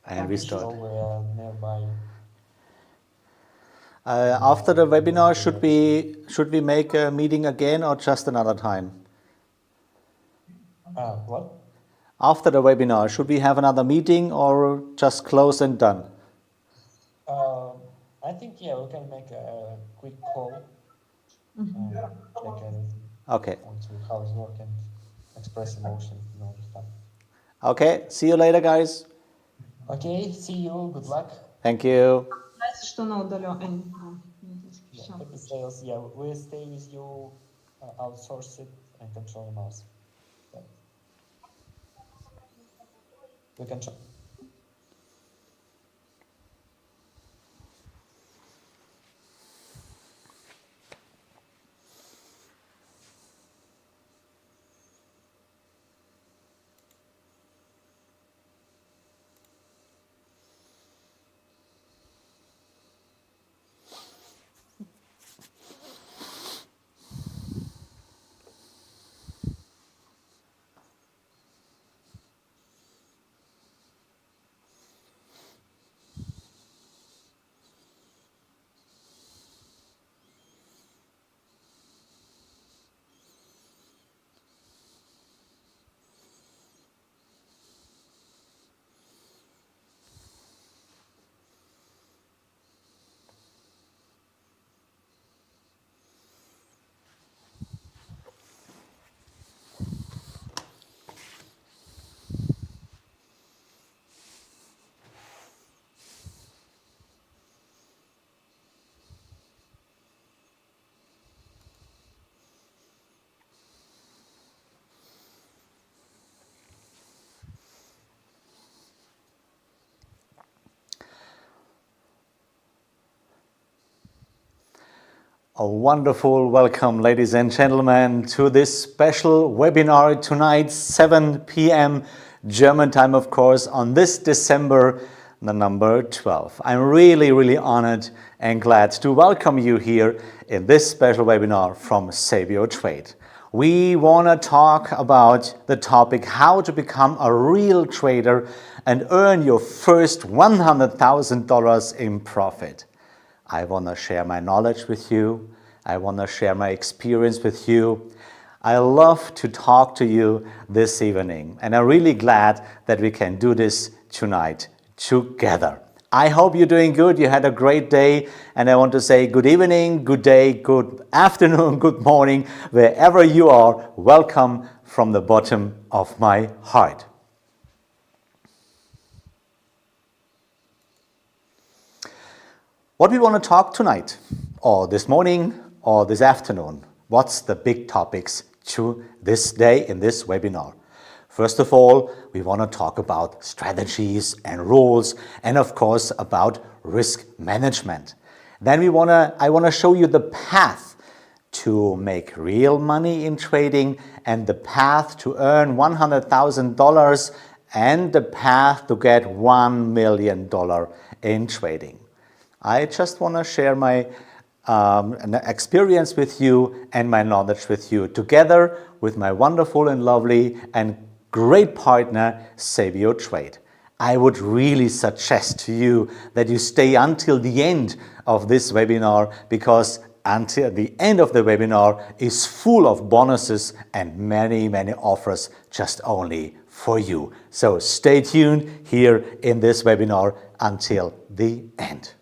And we start. We're nearby. After the webinar, should we make a meeting again or just another time? What? After the webinar, should we have another meeting or just close and done? I think we can make a quick call. Okay. On to how it's working, express emotions and all stuff. Okay. See you later, guys. Okay. See you. Good luck. Thank you. Что на удаленке. Happy sales. Yeah, we'll stay with you, outsource it and control the mouse. Yeah. We can try. A wonderful welcome, ladies and gentlemen, to this special webinar tonight, 7 p.m. German time, of course, on this December the number 12. I'm really honored and glad to welcome you here in this special webinar from Sabio Trade. We want to talk about the topic how to become a real trader and earn your first $100,000 in profit. I want to share my knowledge with you. I want to share my experience with you. I love to talk to you this evening, and I'm really glad that we can do this tonight together. I hope you're doing good. You had a great day, and I want to say good evening, good day, good afternoon, good morning, wherever you are. Welcome from the bottom of my heart. What we want to talk tonight, or this morning, or this afternoon, what's the big topics to this day in this webinar? First of all, we want to talk about strategies and rules, and of course about risk management. Then I want to show you the path to make real money in trading, and the path to earn $100,000, and the path to get $1 million in trading. I just want to share my experience with you and my knowledge with you, together with my wonderful and lovely and great partner, Sabio Trade. I would really suggest to you that you stay until the end of this webinar, because until the end of the webinar is full of bonuses and many offers just only for you. So stay tuned here in this webinar until the end.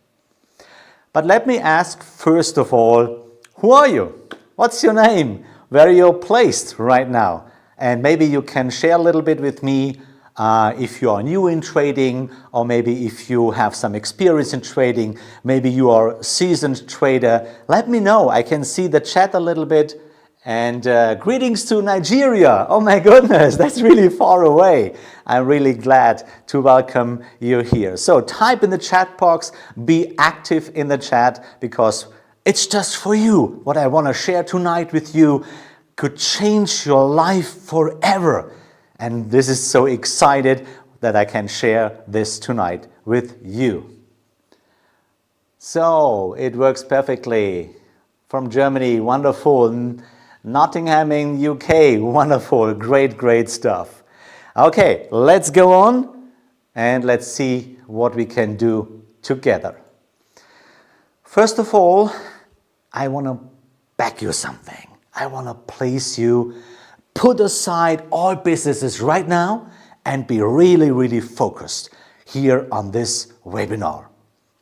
But let me ask, first of all, who are you? What's your name? Where are you placed right now? And maybe you can share a little bit with me if you are new in trading, or maybe if you have some experience in trading, maybe you are a seasoned trader. Let me know. I can see the chat a little bit. And greetings to Nigeria. Oh my goodness, that's really far away. I'm really glad to welcome you here. So type in the chat box, be active in the chat, because it's just for you. What I want to share tonight with you could change your life forever. And this is so excited that I can share this tonight with you. So it works perfectly. From Germany, wonderful. Nottingham in UK, wonderful, great stuff. Okay, let's go on and let's see what we can do together. First of all, I want to beg you something. I want to please you. Put aside all businesses right now and be really, really focused here on this webinar.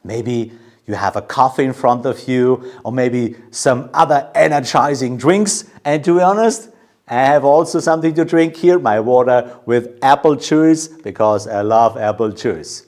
Maybe you have a coffee in front of you, or maybe some other energizing drinks. And to be honest, I have also something to drink here, my water with apple juice, because I love apple juice.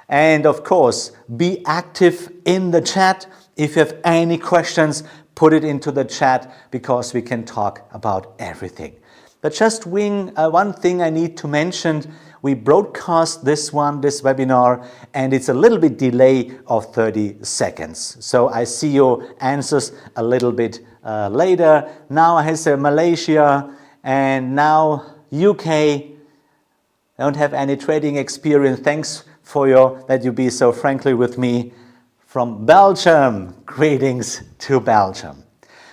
And of course, be active in the chat. If you have any questions, put it into the chat, because we can talk about everything. But just one thing I need to mention. We broadcast this webinar, and it's a little bit delay of 30 seconds. So I see your answers a little bit later. Now I say Malaysia, and now UK. I don't have any trading experience. Thanks for that you be so friendly with me. From Belgium, greetings to Belgium.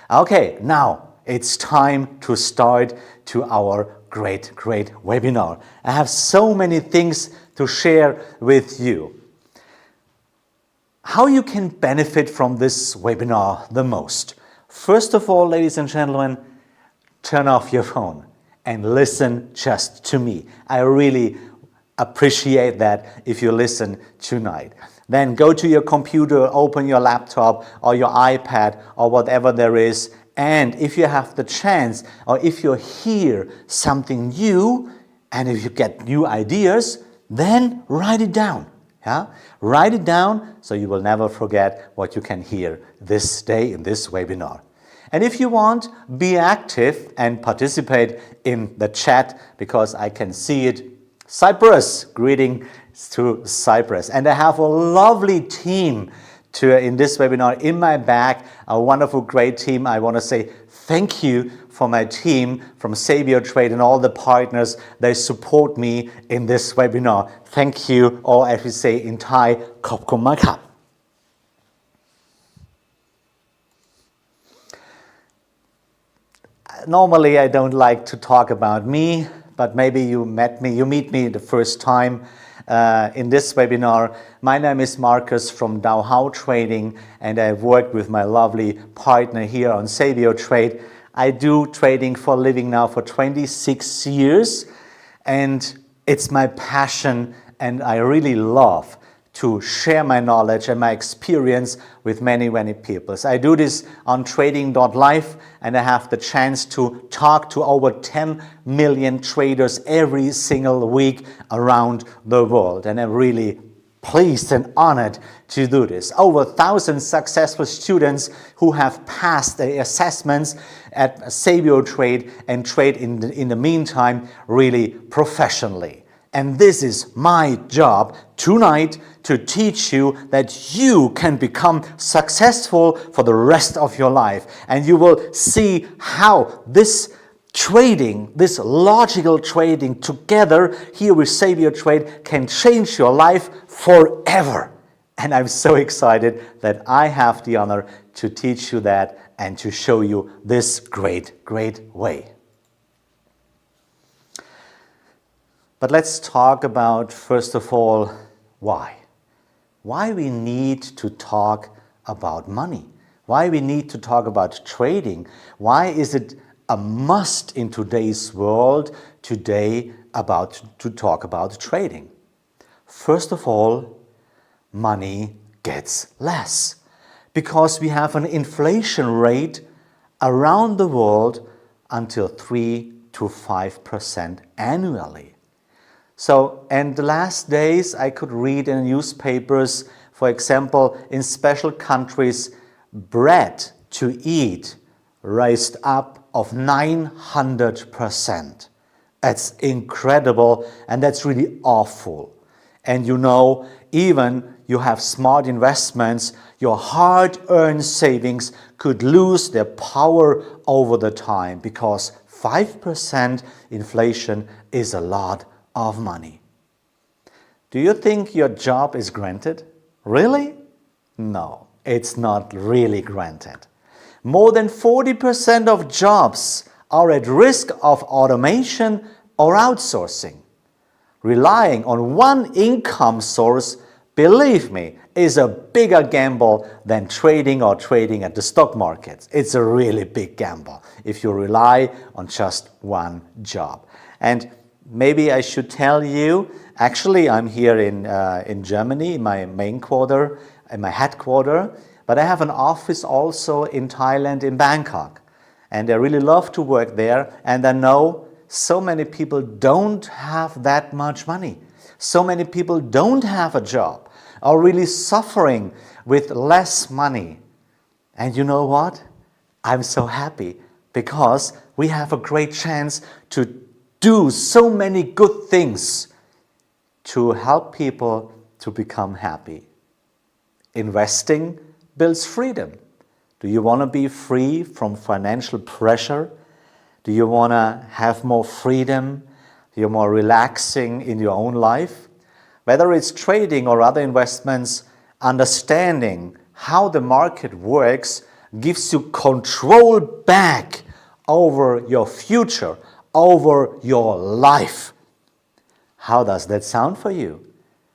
Okay, now it's time to start to our great webinar. I have so many things to share with you. How you can benefit from this webinar the most? First of all, ladies and gentlemen, turn off your phone and listen just to me. I really appreciate that if you listen tonight. Then go to your computer, open your laptop or your iPad or whatever there is. And if you have the chance, or if you hear something new, and if you get new ideas, then write it down. Yeah? Write it down so you will never forget what you can hear this day in this webinar. And if you want, be active and participate in the chat, because I can see it. Cyprus, greetings to Cyprus. And I have a lovely team in this webinar in my back, a wonderful, great team. I want to say thank you for my team from Sabio Trade and all the partners. They support me in this webinar. Thank you, or as we say in Thai, Khop Khun Mak Kap. Normally, I don't like to talk about me, but maybe you meet me the first time in this webinar. My name is Marcus from Dao Hao Trading, and I've worked with my lovely partner here on Sabio Trade. I do trading for a living now for 26 years, and it's my passion, and I really love to share my knowledge and my experience with many people. I do this on trading.live, and I have the chance to talk to over 10 million traders every single week around the world. And I'm really pleased and honored to do this. Over 1,000 successful students who have passed the assessments at Sabio Trade and trade in the meantime really professionally. And this is my job tonight, to teach you that you can become successful for the rest of your life. And you will see how this trading, this logical trading together here with Sabio Trade can change your life forever. And I'm so excited that I have the honor to teach you that and to show you this great way. But let's talk about, first of all, why. Why we need to talk about money. Why we need to talk about trading. Why is it a must in today's world today to talk about trading? First of all, money gets less, because we have an inflation rate around the world until 3 to 5% annually. So, and the last days I could read in newspapers, for example, in special countries, bread to eat raised up of 900%. That's incredible, and that's really awful. And you know, even you have smart investments, your hard-earned savings could lose their power over the time, because 5% inflation is a lot of money. Do you think your job is granted? Really? No, it's not really granted. More than 40% of jobs are at risk of automation or outsourcing. Relying on one income source, believe me, is a bigger gamble than trading or trading at the stock markets. It's a really big gamble if you rely on just one job. And maybe I should tell you, actually I'm here in Germany, in my main quarter, in my headquarters, but I have an office also in Thailand, in Bangkok. And I really love to work there, and I know so many people don't have that much money. So many people don't have a job, are really suffering with less money. And you know what? I'm so happy because we have a great chance to do so many good things to help people to become happy. Investing builds freedom. Do you want to be free from financial pressure? Do you want to have more freedom? You're more relaxing in your own life? Whether it's trading or other investments, understanding how the market works gives you control back over your future, over your life. How does that sound for you?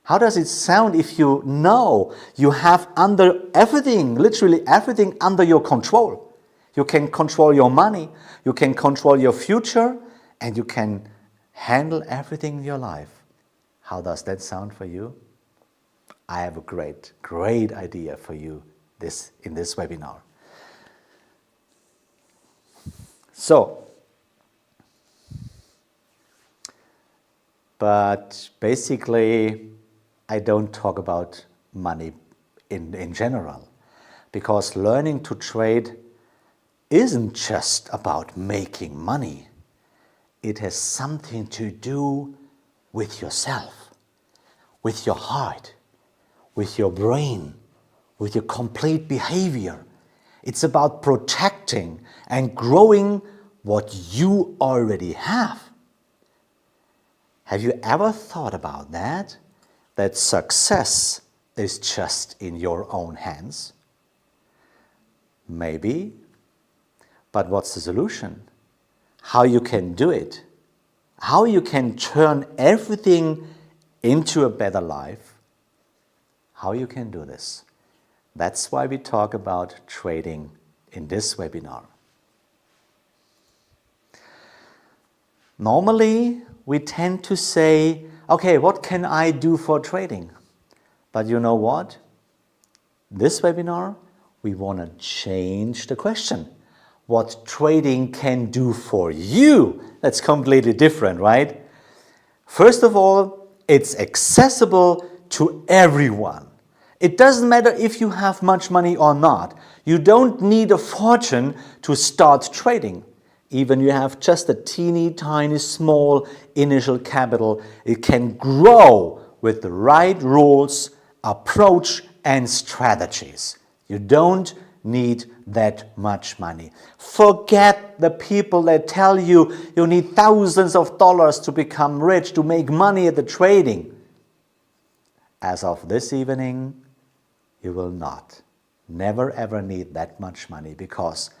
How does it sound if you know you have under everything, literally everything under your control? You can control your money, you can control your future, and you can handle everything in your life. How does that sound for you? I have a great idea for you in this webinar. So, but basically, I don't talk about money in general, because learning to trade isn't just about making money. It has something to do with yourself, with your heart, with your brain, with your complete behavior. It's about protecting and growing what you already have. Have you ever thought about that? That success is just in your own hands? Maybe, but what's the solution? How you can do it? How you can turn everything into a better life? How you can do this? That's why we talk about trading in this webinar. Normally, we tend to say, okay, what can I do for trading? But you know what? This webinar, we want to change the question. What trading can do for you? That's completely different, right? First of all, it's accessible to everyone. It doesn't matter if you have much money or not. You don't need a fortune to start trading. Even you have just a teeny tiny small initial capital, it can grow with the right rules, approach and strategies. You don't need that much money. Forget the people that tell you you need thousands of dollars to become rich, to make money at the trading. As of this evening, you will not, never ever need that much money, because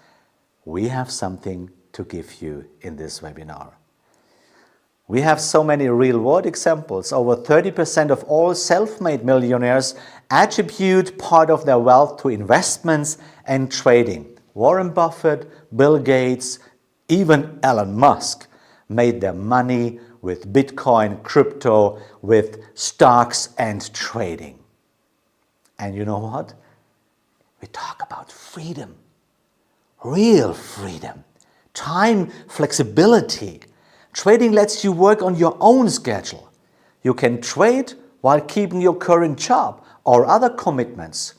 we have something to give you in this webinar. We have so many real-world examples. Over 30% of all self-made millionaires attribute part of their wealth to investments and trading. Warren Buffett, Bill Gates, even Elon Musk made their money with Bitcoin, crypto, with stocks and trading. And you know what? We talk about freedom, real freedom, time flexibility. Trading lets you work on your own schedule. You can trade while keeping your current job or other commitments.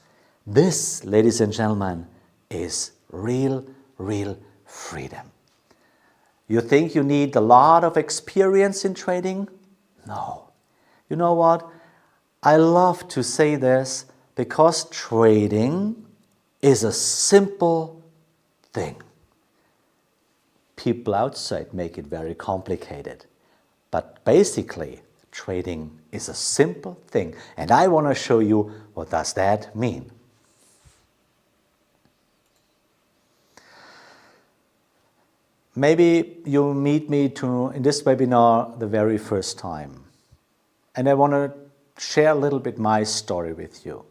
This, ladies and gentlemen, is real freedom. You think you need a lot of experience in trading? No. You know what? I love to say this because trading is a simple thing. People outside make it very complicated. But basically, trading is a simple thing. And I want to show you what does that mean. Maybe you meet me in this webinar the very first time. and I want to share a little bit my story with you.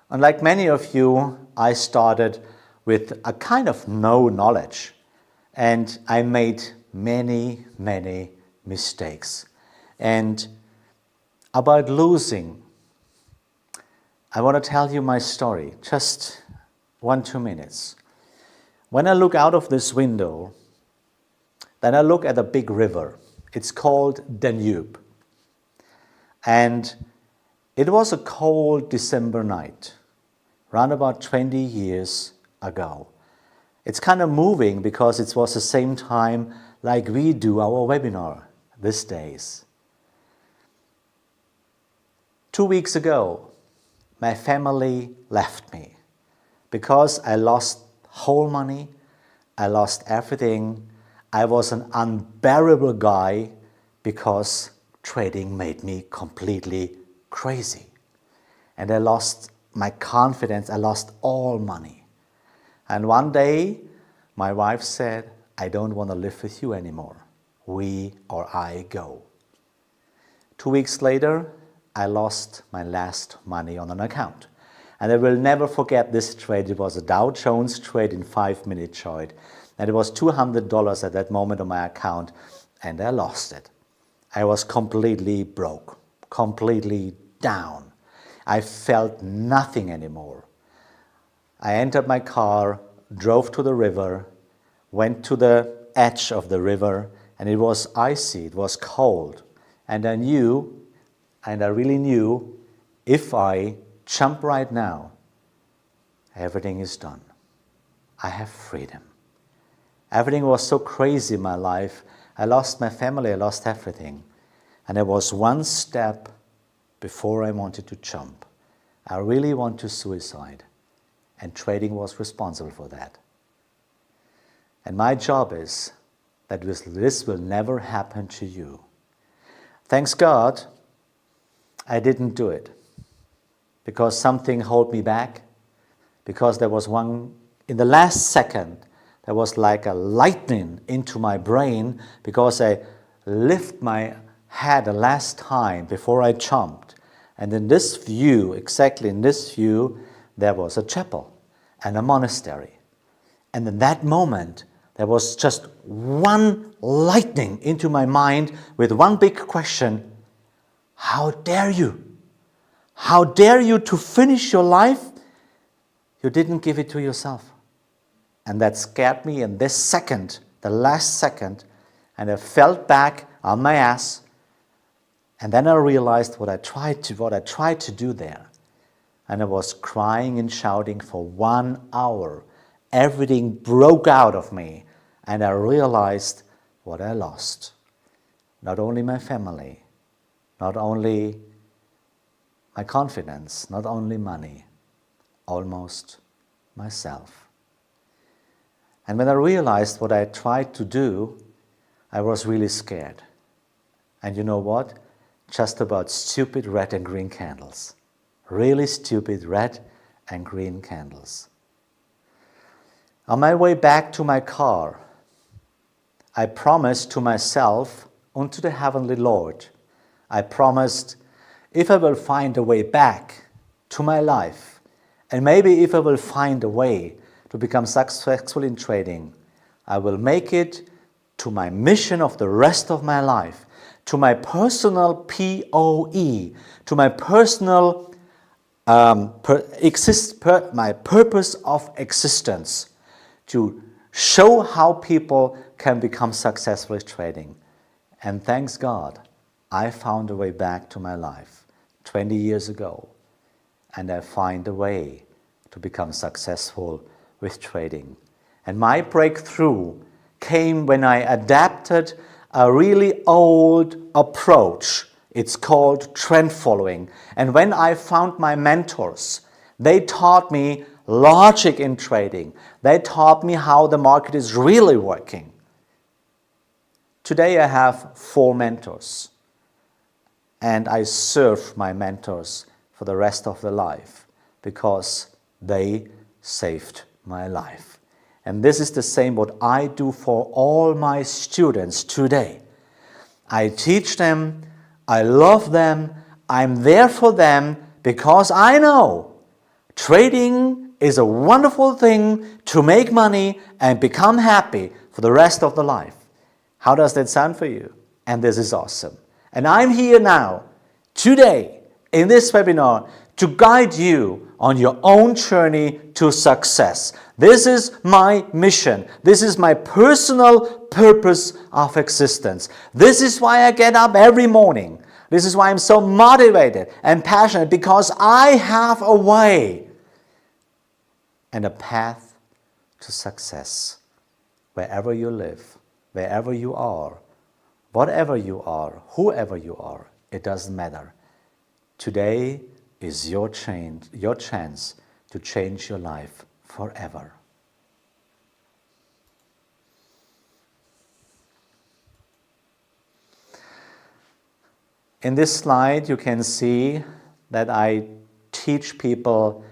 And like many of you, I started with a kind of no knowledge, and I made many, many mistakes. And about losing, I want to tell you my story, just 1-2 minutes. When I look out of this window, then I look at a big river. It's called Danube. And it was a cold December night, around about 20 years ago. It's kind of moving because it was the same time like we do our webinar these days. 2 weeks ago, my family left me because I lost whole money, I lost everything. I was an unbearable guy because trading made me completely crazy. And I lost my confidence, I lost all money. And one day, my wife said, I don't want to live with you anymore. We or I go. 2 weeks later, I lost my last money on an account. And I will never forget this trade. It was a Dow Jones trade in 5-minute chart. And it was $200 at that moment on my account, and I lost it. I was completely broke, completely down. I felt nothing anymore. I entered my car, drove to the river, went to the edge of the river, and it was icy, it was cold. And I knew, and I really knew, if I jump right now, everything is done. I have freedom. Everything was so crazy in my life. I lost my family, I lost everything. And I was one step before I wanted to jump. I really want to suicide. And trading was responsible for that. And my job is that this will never happen to you. Thanks God, I didn't do it. Because something held me back. Because there was one, in the last second, there was like a lightning into my brain because I lifted my head the last time before I jumped. And in this view, exactly in this view, there was a chapel and a monastery. And in that moment, there was just one lightning into my mind with one big question. How dare you? How dare you to finish your life? You didn't give it to yourself. And that scared me in this second, the last second, and I fell back on my ass. And then I realized what I tried to do there. And I was crying and shouting for 1 hour. Everything broke out of me, and I realized what I lost. Not only my family, not only my confidence, not only money, almost myself. And when I realized what I tried to do, I was really scared. And you know what? Just about stupid red and green candles. Really stupid red and green candles. On my way back to my car, I promised to myself and to the Heavenly Lord, I promised, if I will find a way back to my life, and maybe if I will find a way to become successful in trading, I will make it to my mission of the rest of my life, to my personal POE, to my personal my purpose of existence, to show how people can become successful in trading. And thanks God, I found a way back to my life 20 years ago, and I find a way to become successful with trading. And my breakthrough came when I adapted a really old approach. It's called trend following. And when I found my mentors, they taught me logic in trading. They taught me how the market is really working. Today I have 4 mentors, and I serve my mentors for the rest of their life because they saved my life. And this is the same what I do for all my students today. I teach them I love them, I'm there for them because I know trading is a wonderful thing to make money and become happy for the rest of the life. How does that sound for you? And this is awesome. And I'm here now, today, in this webinar, to guide you on your own journey to success. This is my mission. This is my personal purpose of existence. This is why I get up every morning. This is why I'm so motivated and passionate, because I have a way and a path to success. Wherever you live, wherever you are, whatever you are, whoever you are, it doesn't matter. Today is your chance to change your life forever. In this slide, you can see that I teach people,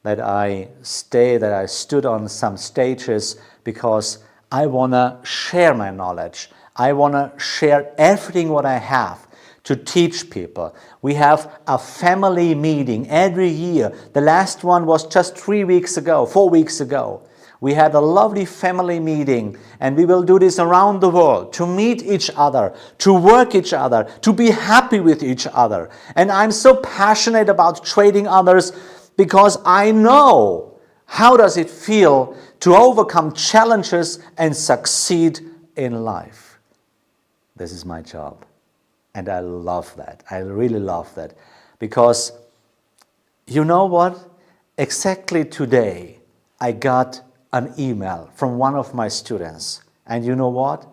that I stood on some stages because I want to share my knowledge. I want to share everything what I have to teach people. We have a family meeting every year. The last one was just 4 weeks ago. We had a lovely family meeting, and we will do this around the world to meet each other, to work each other, to be happy with each other. And I'm so passionate about trading others because I know how does it feel to overcome challenges and succeed in life. This is my job. And I love that. I really love that. Because you know what? Exactly today, I got an email from one of my students. And you know what?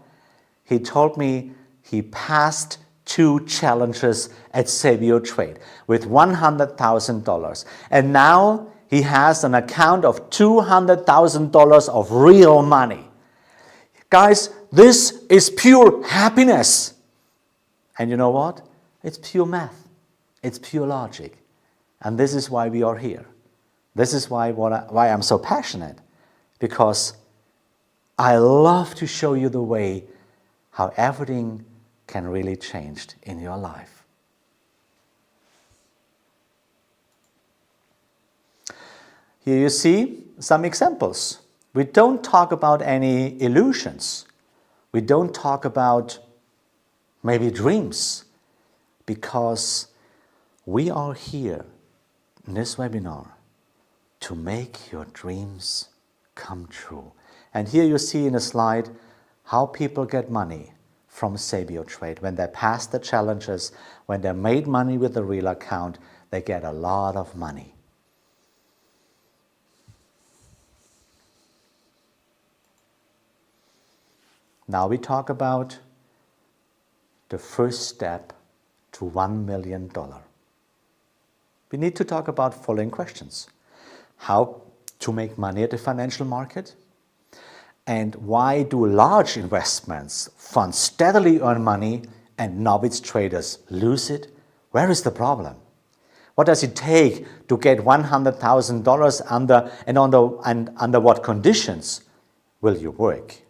He told me he passed 2 challenges at Sabio Trade with $100,000. And now he has an account of $200,000 of real money. Guys, this is pure happiness. And you know what? It's pure math. It's pure logic. And this is why we are here. This is why I'm so passionate. Because I love to show you the way how everything can really change in your life. Here you see some examples. We don't talk about any illusions. We don't talk about maybe dreams, because we are here in this webinar to make your dreams come true. And here you see in a slide how people get money from Sabio Trade. When they pass the challenges, when they made money with the real account, they get a lot of money. Now we talk about the first step to $1 million. We need to talk about following questions. How to make money at the financial market? And why do large investments funds steadily earn money and novice traders lose it? Where is the problem? What does it take to get $100,000 under what conditions will you work?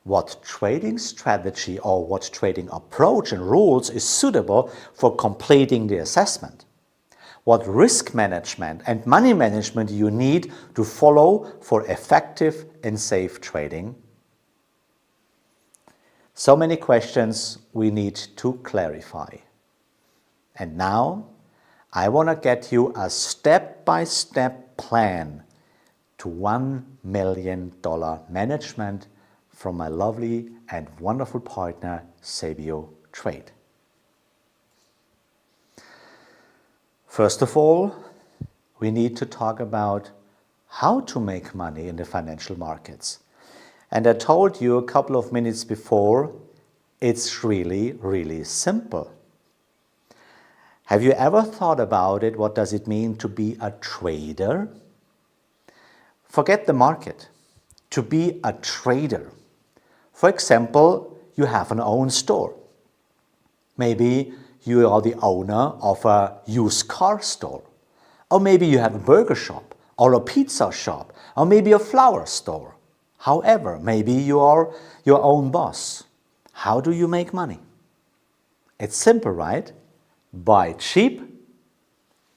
What trading strategy or what trading approach and rules is suitable for completing the assessment? What risk management and money management you need to follow for effective and safe trading? So many questions we need to clarify. And now I want to get you a step-by-step plan to $1 million management from my lovely and wonderful partner, Sabio Trade. First of all, we need to talk about how to make money in the financial markets. And I told you a couple of minutes before, it's really, really simple. Have you ever thought about it? What does it mean to be a trader? Forget the market. To be a trader. For example, you have an own store. Maybe you are the owner of a used car store. Or maybe you have a burger shop or a pizza shop or maybe a flower store. However, maybe you are your own boss. How do you make money? It's simple, right? buy cheap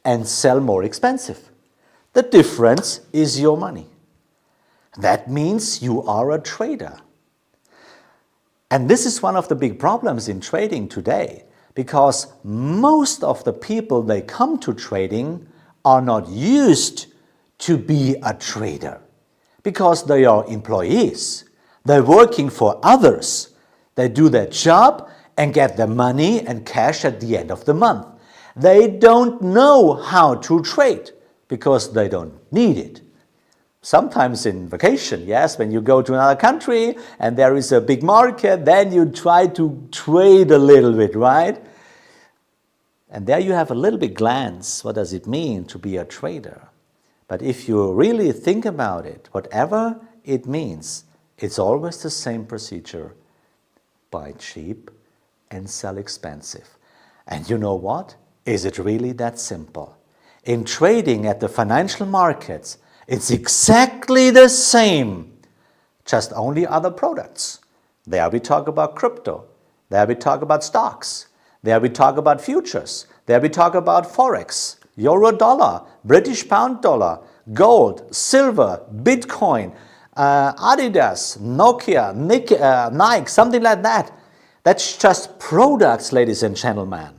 and sell more expensive. The difference is your money. That means you are a trader. And this is one of the big problems in trading today, because most of the people they come to trading are not used to be a trader, because they are employees. They're working for others. They do their job and get their money and cash at the end of the month. They don't know how to trade because they don't need it. Sometimes in vacation, yes, when you go to another country and there is a big market, then you try to trade a little bit, right? And there you have a little bit glance, what does it mean to be a trader? But if you really think about it, whatever it means, it's always the same procedure. Buy cheap and sell expensive. And you know what? Is it really that simple? In trading at the financial markets, it's exactly the same, just only other products. There we talk about crypto. There we talk about stocks. There we talk about futures. There we talk about Forex, Euro dollar, British pound dollar, gold, silver, Bitcoin, Adidas, Nokia, Nike, something like that. That's just products, ladies and gentlemen.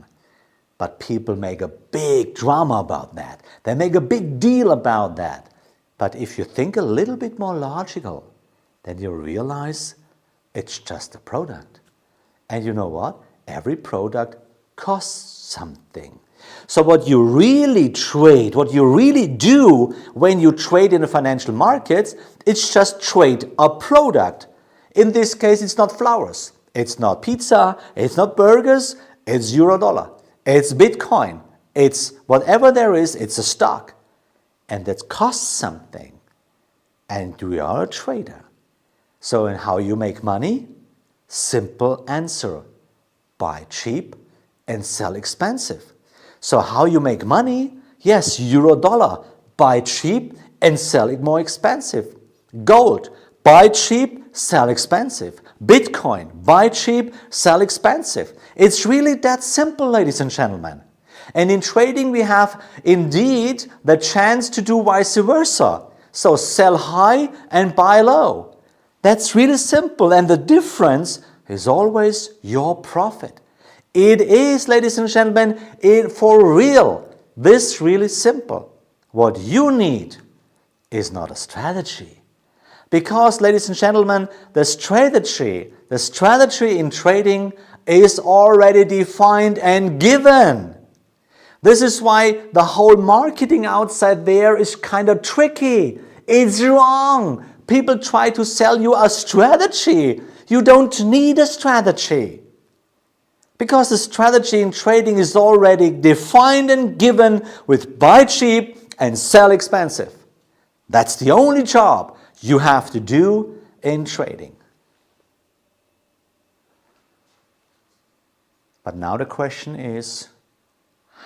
But people make a big drama about that. They make a big deal about that. But if you think a little bit more logical, then you realize it's just a product. And you know what? Every product costs something. So what you really trade, what you really do when you trade in the financial markets, it's just trade a product. In this case, it's not flowers, it's not pizza, it's not burgers, it's euro dollar, it's Bitcoin, it's whatever there is, it's a stock. And that costs something. And we are a trader. So in how you make money? Simple answer. Buy cheap and sell expensive. So how you make money? Yes, euro dollar. Buy cheap and sell it more expensive. Gold. Buy cheap, sell expensive. Bitcoin. Buy cheap, sell expensive. It's really that simple, ladies and gentlemen. And in trading, we have indeed the chance to do vice versa. So sell high and buy low. That's really simple. And the difference is always your profit. It is, ladies and gentlemen, for real. This really simple. What you need is not a strategy. Because, ladies and gentlemen, the strategy in trading is already defined and given. This is why the whole marketing outside there is kind of tricky. It's wrong. People try to sell you a strategy. You don't need a strategy. Because the strategy in trading is already defined and given with buy cheap and sell expensive. That's the only job you have to do in trading. But now the question is,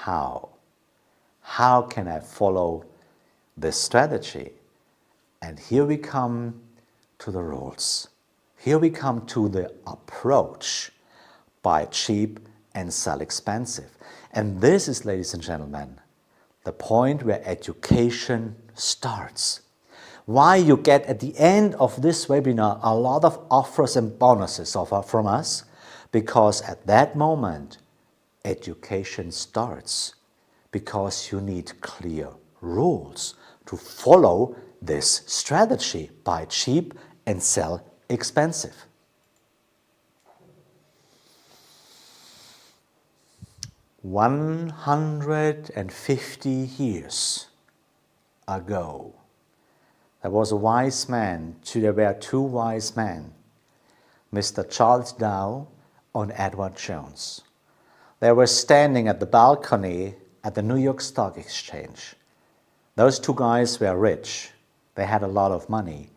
how? How can I follow this strategy? And here we come to the rules. Here we come to the approach. Buy cheap and sell expensive. And this is, ladies and gentlemen, the point where education starts. Why you get at the end of this webinar a lot of offers and bonuses from us? Because at that moment, education starts. Because you need clear rules to follow this strategy. Buy cheap and sell expensive. "150 years ago, there was a wise man. There were two wise men, Mr. Charles Dow and Edward Jones. They were standing at the balcony at the New York Stock Exchange. Those two guys were rich. They had a lot of money.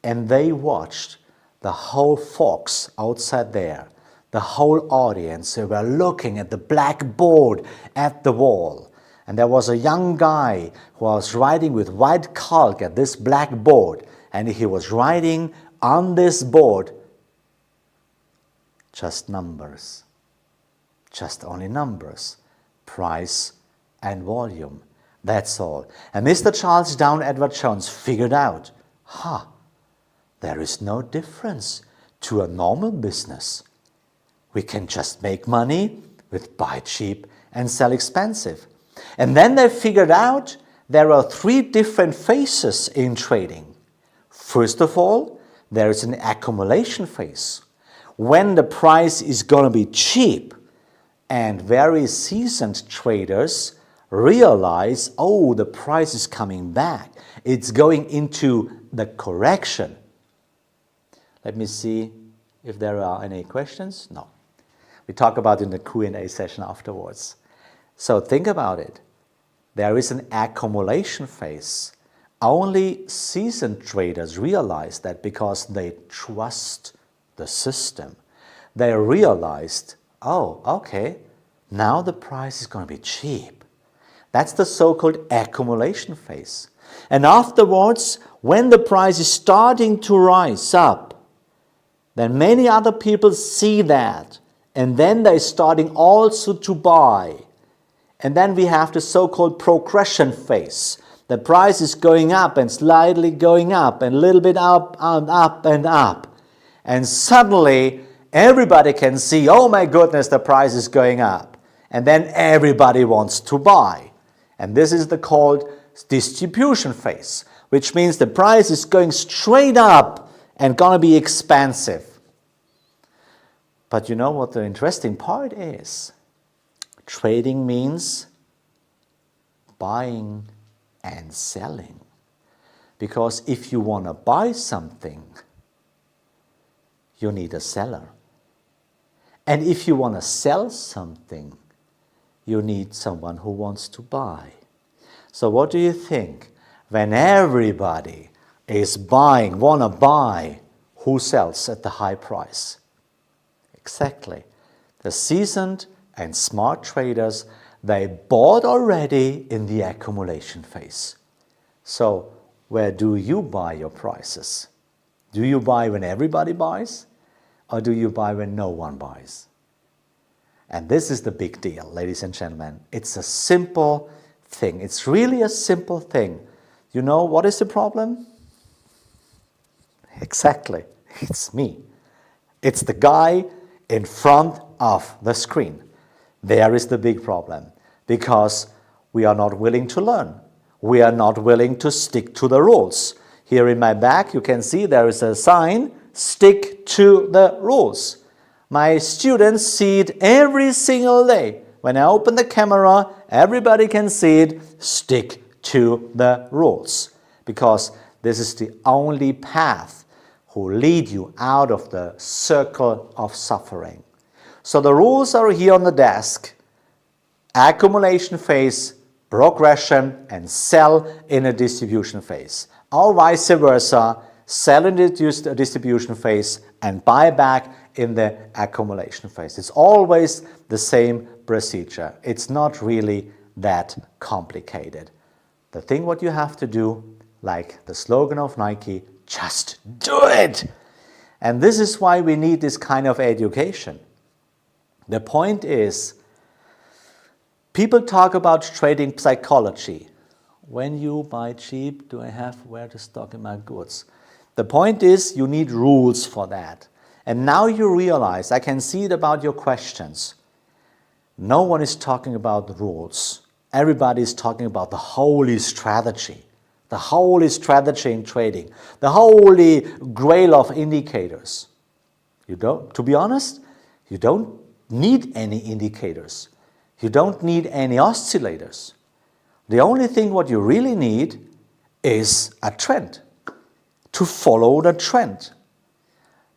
And they watched the whole folks outside there, the whole audience. They were looking at the blackboard at the wall. And there was a young guy who was writing with white chalk at this blackboard. And he was writing on this board just numbers. Just only numbers. price and volume. That's all. And Mr. Charles Down Edward Jones figured out, there is no difference to a normal business. We can just make money with buy cheap and sell expensive. And then they figured out there are 3 different phases in trading. First of all, there is an accumulation phase, when the price is going to be cheap, and very seasoned traders realize, the price is coming back. It's going into the correction. Let me see if there are any questions. No. We talk about it in the Q&A session afterwards. So think about it. There is an accumulation phase. Only seasoned traders realize that because they trust the system. They realized, okay, now the price is going to be cheap. That's the so-called accumulation phase. And afterwards, when the price is starting to rise up, then many other people see that, and then they're starting also to buy. And then we have the so-called progression phase. The price is going up and slightly going up and a little bit up and up and up. And suddenly everybody can see, oh my goodness, the price is going up. And then everybody wants to buy. And this is the called distribution phase, which means the price is going straight up and going to be expensive. But you know what the interesting part is? Trading means buying and selling. Because if you want to buy something, you need a seller. And if you want to sell something, you need someone who wants to buy. So what do you think? When everybody is buying, want to buy, who sells at the high price? Exactly. The seasoned and smart traders, they bought already in the accumulation phase. So where do you buy your prices? Do you buy when everybody buys? Or do you buy when no one buys? And this is the big deal, ladies and gentlemen. It's a simple thing. It's really a simple thing. You know what is the problem? Exactly. It's me. It's the guy in front of the screen. There is the big problem. Because we are not willing to learn. We are not willing to stick to the rules. Here in my back, you can see there is a sign, stick to the rules. My students see it every single day. When I open the camera, everybody can see it, stick to the rules. Because this is the only path who lead you out of the circle of suffering. So the rules are here on the desk. Accumulation phase, progression, and sell in a distribution phase. Or vice versa, sell in the distribution phase and buy back in the accumulation phase. It's always the same procedure. It's not really that complicated. The thing what you have to do, like the slogan of Nike, just do it! And this is why we need this kind of education. The point is, people talk about trading psychology. When you buy cheap, do I have where to stock in my goods? The point is, you need rules for that. And now you realize, I can see it about your questions. No one is talking about the rules. Everybody is talking about the holy strategy. The holy strategy in trading. The holy grail of indicators. To be honest, you don't need any indicators. You don't need any oscillators. The only thing what you really need is a trend. To follow the trend.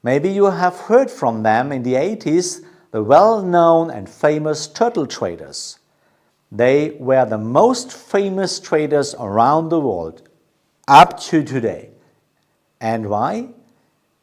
Maybe you have heard from them in the 80s, the well-known and famous turtle traders. They were the most famous traders around the world up to today. And why?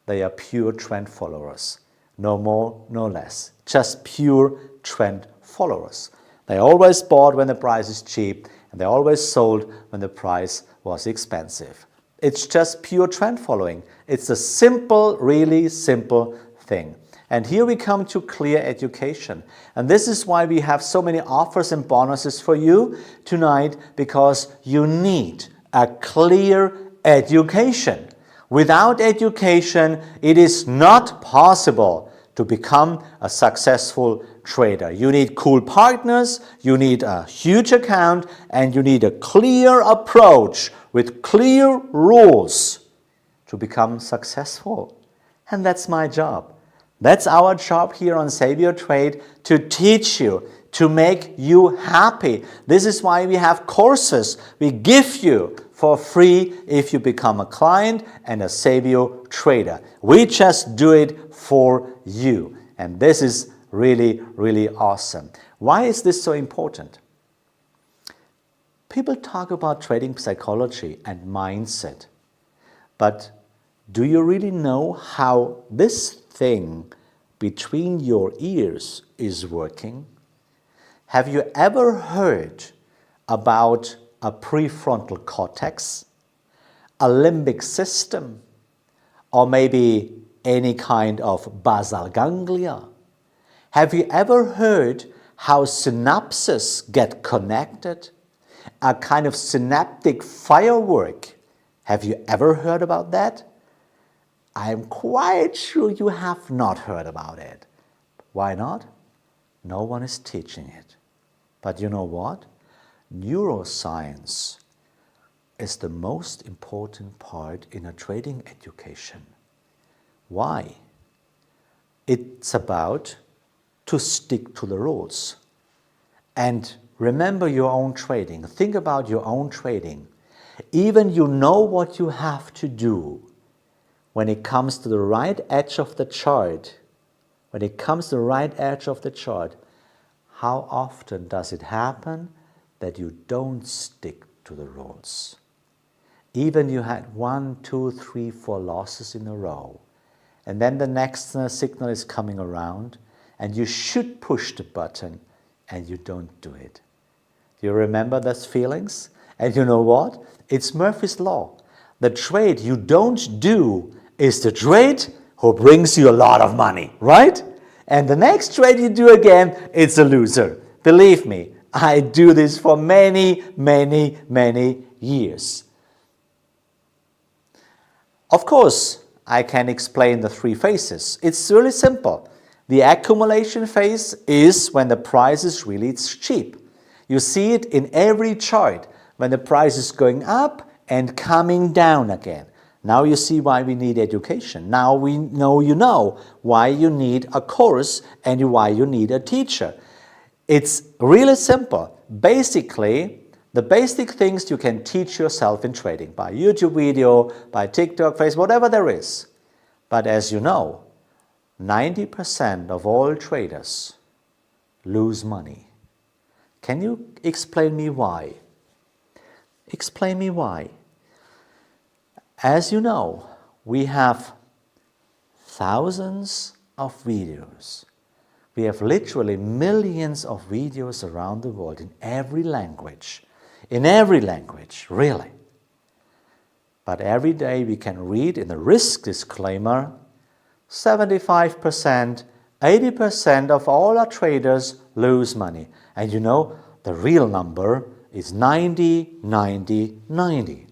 They are pure trend followers. No more, no less. Just pure trend followers. They always bought when the price is cheap, and they always sold when the price was expensive. It's just pure trend following. It's a simple, really simple thing. And here we come to clear education. And this is why we have so many offers and bonuses for you tonight, because you need a clear education. Without education, it is not possible to become a successful trader. You need cool partners, you need a huge account, and you need a clear approach with clear rules to become successful. And that's my job. That's our job here on Save Your Trade, to teach you, to make you happy. This is why we have courses we give you for free if you become a client and a Save Your Trader. We just do it for you. And this is really, really awesome. Why is this so important? People talk about trading psychology and mindset, but do you really know how this thing between your ears is working? Have you ever heard about a prefrontal cortex, a limbic system, or maybe any kind of basal ganglia? Have you ever heard how synapses get connected? A kind of synaptic firework. Have you ever heard about that? I'm quite sure you have not heard about it. Why not? No one is teaching it. But you know what? Neuroscience is the most important part in a trading education. Why? It's about to stick to the rules. And remember your own trading. Think about your own trading. Even you know what you have to do when it comes to the right edge of the chart. When it comes to the right edge of the chart, how often does it happen that you don't stick to the rules? Even you had 1, 2, 3, 4 losses in a row, and then the next signal is coming around, and you should push the button, and you don't do it. You remember those feelings? And you know what? It's Murphy's Law. The trade you don't do is the trade who brings you a lot of money, right? And the next trade you do again, it's a loser. Believe me, I do this for many, many, many years. Of course, I can explain the 3 phases. It's really simple. The accumulation phase is when the price is really cheap. You see it in every chart, when the price is going up and coming down again. Now you see why we need education. Now we know you know why you need a course and why you need a teacher. It's really simple. Basically, the basic things you can teach yourself in trading by YouTube video, by TikTok, Facebook, whatever there is. But as you know, 90% of all traders lose money. Can you explain me why? Explain me why. As you know, we have thousands of videos. We have literally millions of videos around the world in every language. In every language, really. But every day we can read in the risk disclaimer, 75%, 80% of all our traders lose money. And you know, the real number is 90, 90, 90.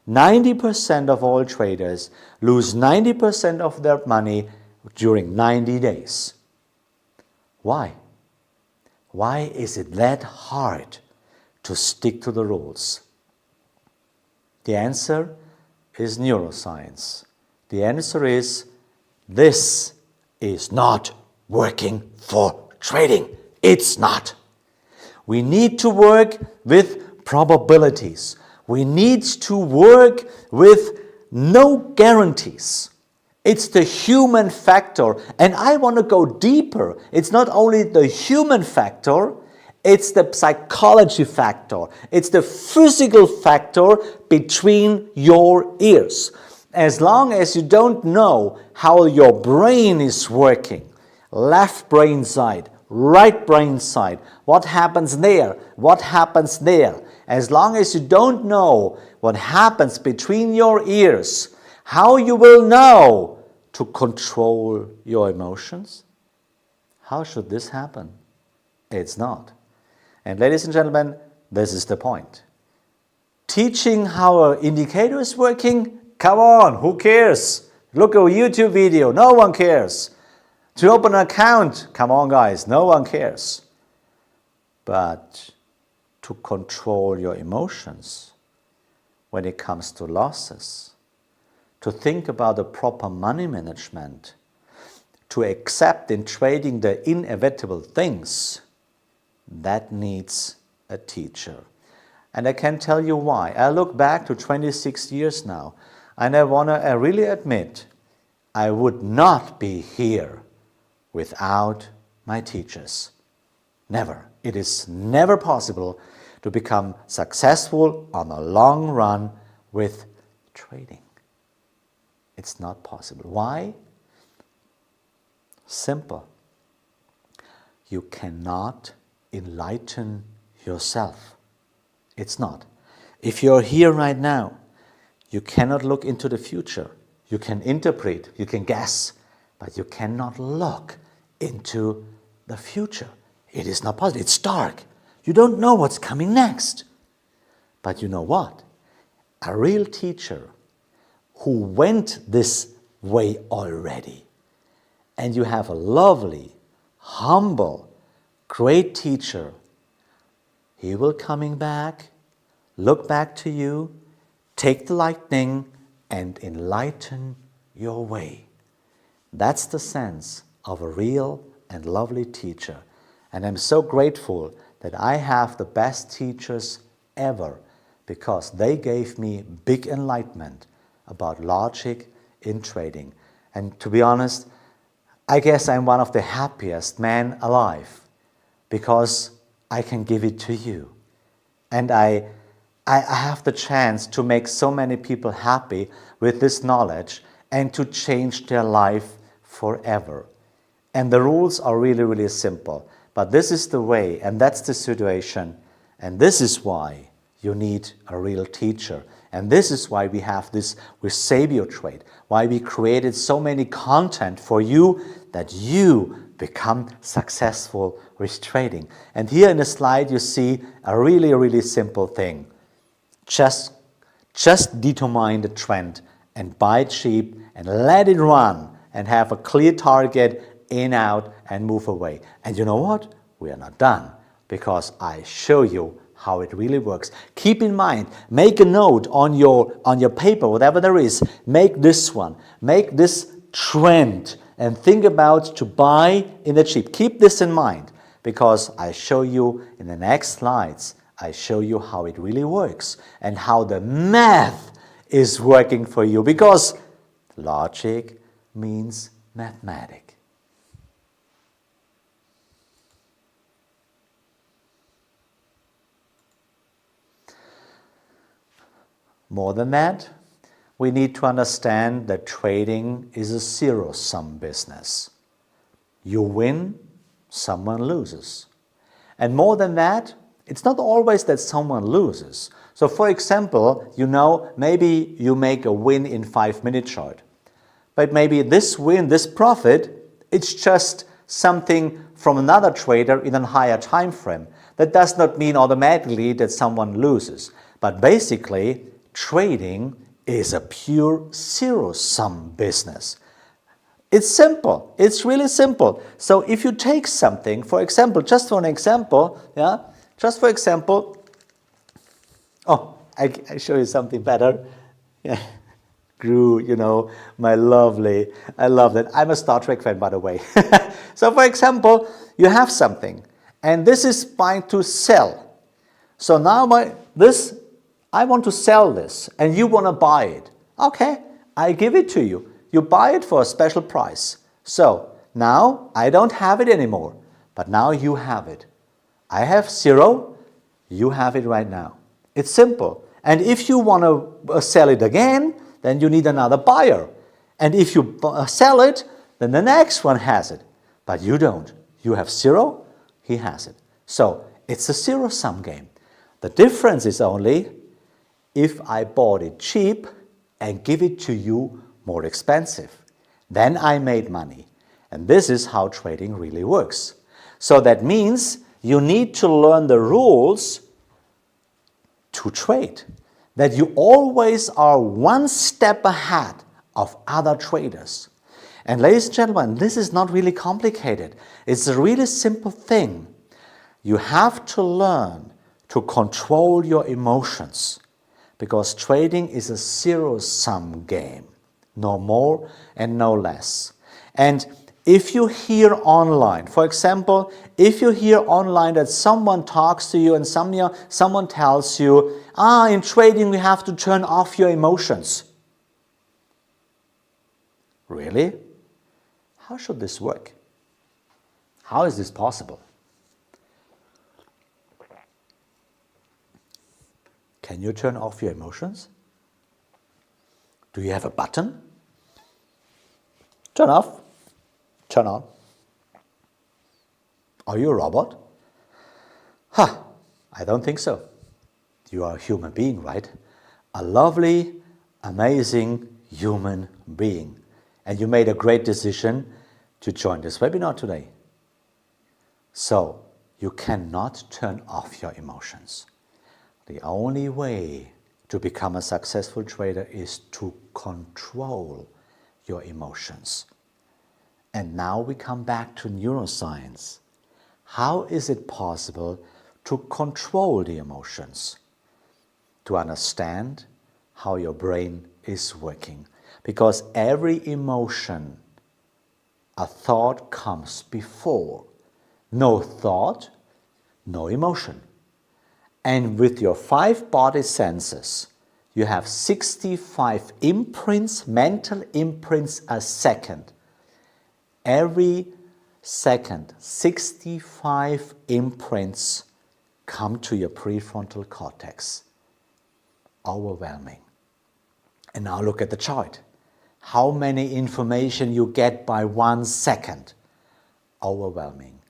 90% of all traders lose 90% of their money during 90 days. Why? Why is it that hard to stick to the rules? The answer is neuroscience. The answer is this is not working for trading. It's not. We need to work with probabilities. We need to work with no guarantees. It's the human factor. And I want to go deeper. It's not only the human factor, it's the psychology factor. It's the physical factor between your ears. As long as you don't know how your brain is working, left brain side, right brain side, what happens there, what happens there, as long as you don't know what happens between your ears, how you will know to control your emotions, How should this happen? It's not. And ladies and gentlemen, this is the point. Teaching how an indicator is working? Come on, who cares? Look at a YouTube video, no one cares. To open an account, come on guys, no one cares. But to control your emotions when it comes to losses, to think about the proper money management, to accept in trading the inevitable things, that needs a teacher. And I can tell you why. I look back to 26 years now, and I want to really admit, I would not be here without my teachers. Never. It is never possible to become successful on a long run with trading. It's not possible. Why? Simple. You cannot enlighten yourself. It's not. If you're here right now, you cannot look into the future. You can interpret, you can guess, but you cannot look into the future. It is not possible. It's dark. You don't know what's coming next. But you know what? A real teacher who went this way already, and you have a lovely, humble, great teacher, he will coming back, look back to you, take the lightning and enlighten your way. That's the sense of a real and lovely teacher. And I'm so grateful that I have the best teachers ever, because they gave me big enlightenment about logic in trading. And to be honest, I guess I'm one of the happiest men alive, because I can give it to you. And I have the chance to make so many people happy with this knowledge and to change their life forever. And the rules are really, really simple. But this is the way, and that's the situation. And this is why you need a real teacher. And this is why we have this with Sabio Trade, why we created so many content for you that you become successful with trading. And here in the slide you see a really, really simple thing. Just determine the trend and buy cheap and let it run and have a clear target, in, out, and move away. And you know what? We are not done, because I show you how it really works. Keep in mind, make a note on your paper, whatever there is, make this one, make this trend, and think about to buy in the cheap. Keep this in mind, because I show you in the next slides, I show you how it really works and how the math is working for you, because logic means mathematics. More than that, we need to understand that trading is a zero-sum business. You win, someone loses. And more than that, it's not always that someone loses. So for example, you know, maybe you make a win in 5-minute chart. But maybe this win, this profit, it's just something from another trader in a higher time frame. That does not mean automatically that someone loses. But basically, trading is a pure zero-sum business. It's simple. It's really simple. So if you take something, for example, just for an example, oh, I show you something better. Yeah. Gru, you know, my lovely, I love that. I'm a Star Trek fan, by the way. So for example, you have something, and this is buying to sell. So now I want to sell this, and you want to buy it. Okay, I give it to you. You buy it for a special price. So now I don't have it anymore, but now you have it. I have 0, you have it right now. It's simple. And if you want to sell it again, then you need another buyer. And if you sell it, then the next one has it. But you don't. You have 0, he has it. So it's a zero-sum game. The difference is only if I bought it cheap and give it to you more expensive. Then I made money. And this is how trading really works. So that means you need to learn the rules to trade, that you always are one step ahead of other traders. And ladies and gentlemen, this is not really complicated. It's a really simple thing. You have to learn to control your emotions, because trading is a zero-sum game, no more and no less. And if you hear online, for example, if you hear online that someone talks to you and someone tells you, in trading we have to turn off your emotions. Really? How should this work? How is this possible? Can you turn off your emotions? Do you have a button? Turn off. Turn on. Are you a robot? I don't think so. You are a human being, right? A lovely, amazing human being. And you made a great decision to join this webinar today. So, you cannot turn off your emotions. The only way to become a successful trader is to control your emotions. And now we come back to neuroscience. How is it possible to control the emotions? To understand how your brain is working. Because every emotion, a thought comes before. No thought, no emotion. And with your 5 body senses, you have 65 imprints, mental imprints a second. Every second, 65 imprints come to your prefrontal cortex. Overwhelming. And now look at the chart. How many information you get by 1 second? Overwhelming.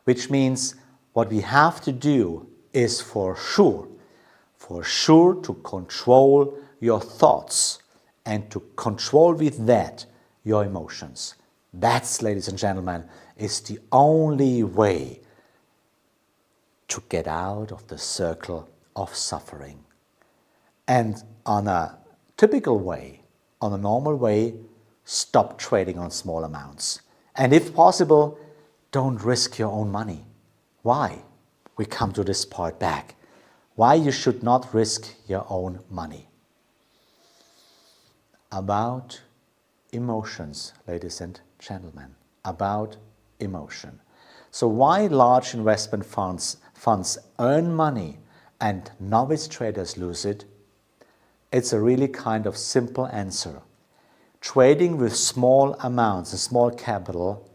Which means what we have to do is for sure to control your thoughts and to control with that your emotions. That's, ladies and gentlemen, is the only way to get out of the circle of suffering. And on a typical way, on a normal way, stop trading on small amounts. And if possible, don't risk your own money. Why? We come to this part back. Why you should not risk your own money. About emotions, ladies and gentlemen. About emotion. So why large investment funds earn money and novice traders lose it? It's a really kind of simple answer. Trading with small amounts and small capital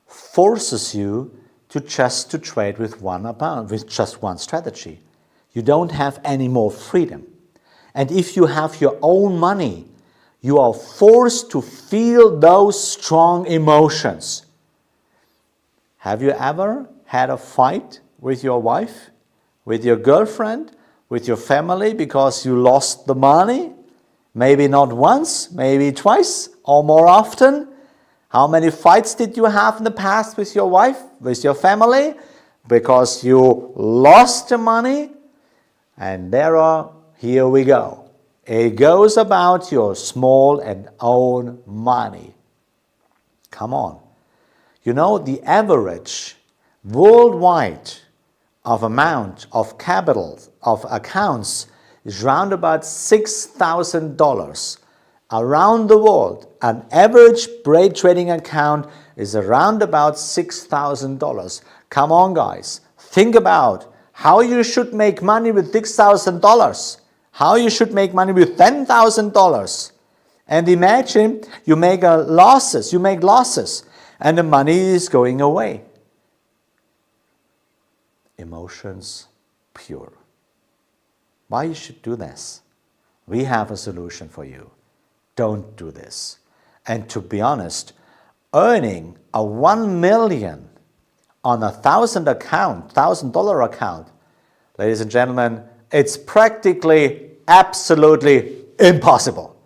forces you to trade with one amount, with just one strategy. You don't have any more freedom. And if you have your own money, you are forced to feel those strong emotions. Have you ever had a fight with your wife, with your girlfriend, with your family because you lost the money? Maybe not once, maybe twice or more often. How many fights did you have in the past with your wife, with your family? Because you lost the money? And here we go. It goes about your small and own money. Come on. You know, the average worldwide of amount of capital, of accounts, is round about $6,000. Around the world, an average trading account is around about $6,000. Come on, guys. Think about how you should make money with $6,000. How you should make money with $10,000. And imagine you make losses, and the money is going away. Emotions pure. Why you should do this? We have a solution for you. Don't do this. And to be honest, earning a 1 million on a $1,000 account, ladies and gentlemen, it's practically absolutely impossible.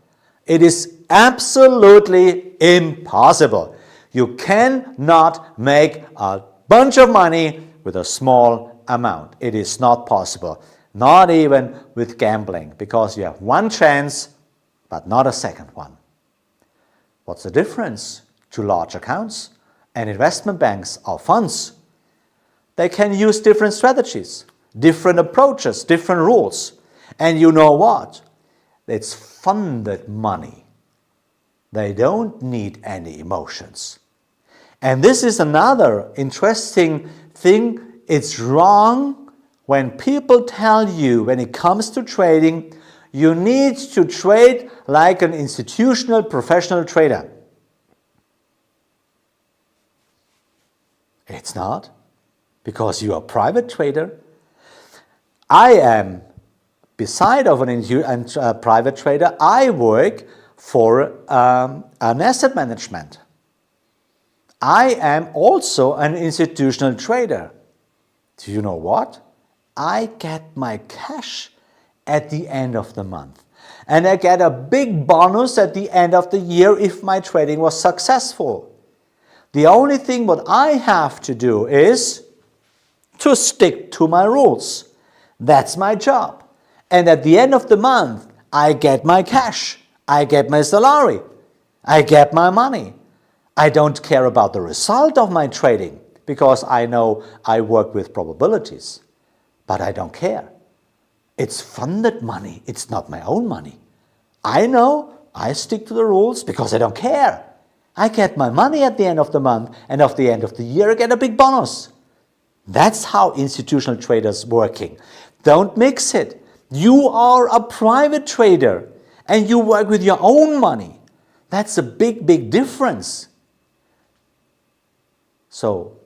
It is absolutely impossible. You cannot make a bunch of money with a small amount. It is not possible, not even with gambling, because you have one chance, but not a second one. What's the difference to large accounts and investment banks or funds? They can use different strategies, different approaches, different rules. And you know what? It's funded money. They don't need any emotions. And this is another interesting thing. It's wrong when people tell you, when it comes to trading, you need to trade like an institutional professional trader. It's not, because you are a private trader. I am, beside of a private trader, I work for an asset management. I am also an institutional trader. Do you know what? I get my cash at the end of the month. And I get a big bonus at the end of the year if my trading was successful. The only thing what I have to do is to stick to my rules. That's my job. And at the end of the month, I get my cash. I get my salary. I get my money. I don't care about the result of my trading because I know I work with probabilities. But I don't care. It's funded money. It's not my own money. I know I stick to the rules because I don't care. I get my money at the end of the month, and at the end of the year I get a big bonus. That's how institutional traders working. Don't mix it. You are a private trader and you work with your own money. That's a big, big difference. So,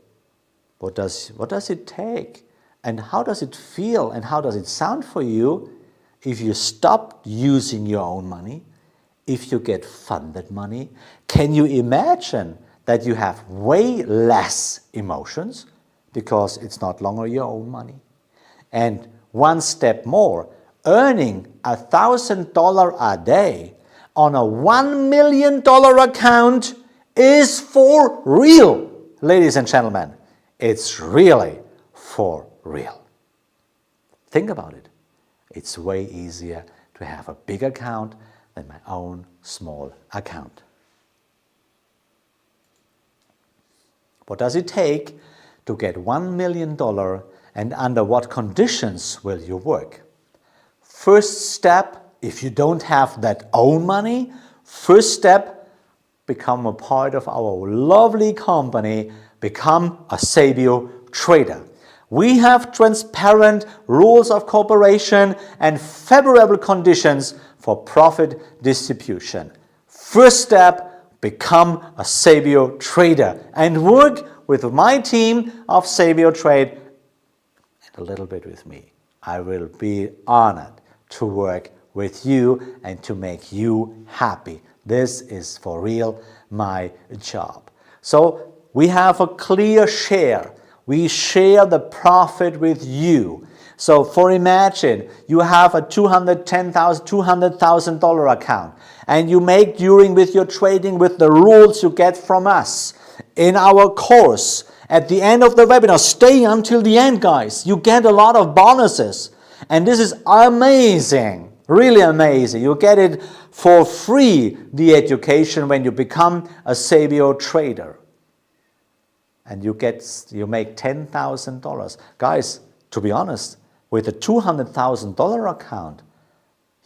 what does it take? And how does it feel and how does it sound for you if you stop using your own money, if you get funded money? Can you imagine that you have way less emotions because it's not longer your own money? And one step more, earning $1,000 a day on a $1 million account is for real, ladies and gentlemen. It's really for real. Think about it. It's way easier to have a big account than my own small account. What does it take to get $1 million, and under what conditions will you work? First step, if you don't have that own money, first step, become a part of our lovely company, become a Sabio trader. We have transparent rules of cooperation and favorable conditions for profit distribution. First step, become a Sabio trader and work with my team of Sabio Trade and a little bit with me. I will be honored to work with you and to make you happy. This is for real my job. So we have a clear share. We share the profit with you. So for imagine you have a $200,000 account and you make during with your trading with the rules you get from us in our course. At the end of the webinar, stay until the end, guys. You get a lot of bonuses. And this is amazing, really amazing. You get it for free, the education, when you become a Sabio trader. And you make $10,000. Guys, to be honest, with a $200,000 account,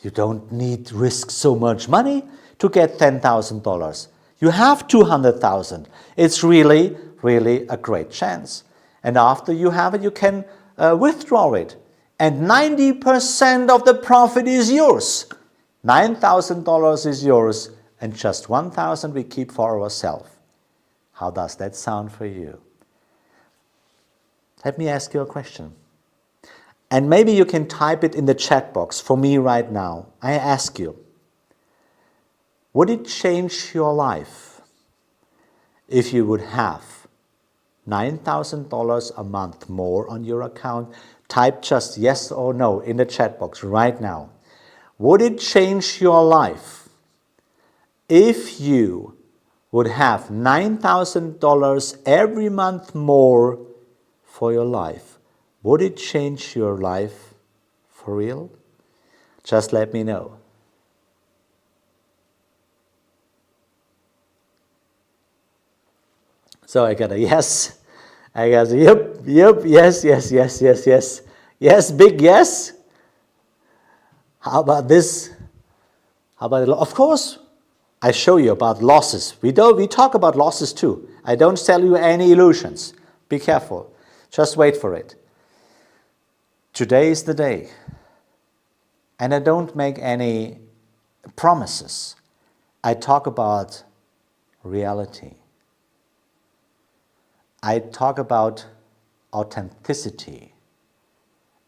you don't need to risk so much money to get $10,000. You have $200,000. It's really, really a great chance. And after you have it, you can withdraw it. And 90% of the profit is yours. $9,000 is yours, and just $1,000 we keep for ourselves. How does that sound for you? Let me ask you a question. And maybe you can type it in the chat box for me right now. I ask you, would it change your life if you would have $9,000 a month more on your account? Type just yes or no in the chat box right now. Would it change your life if you would have $9,000 every month more for your life, would it change your life for real? Just let me know. So I got a yes. I got a yep, yes. Yes, big yes. How about this? How about it? Of course, I show you about losses. We talk about losses too. I don't sell you any illusions. Be careful. Just wait for it. Today is the day. And I don't make any promises. I talk about reality. I talk about authenticity.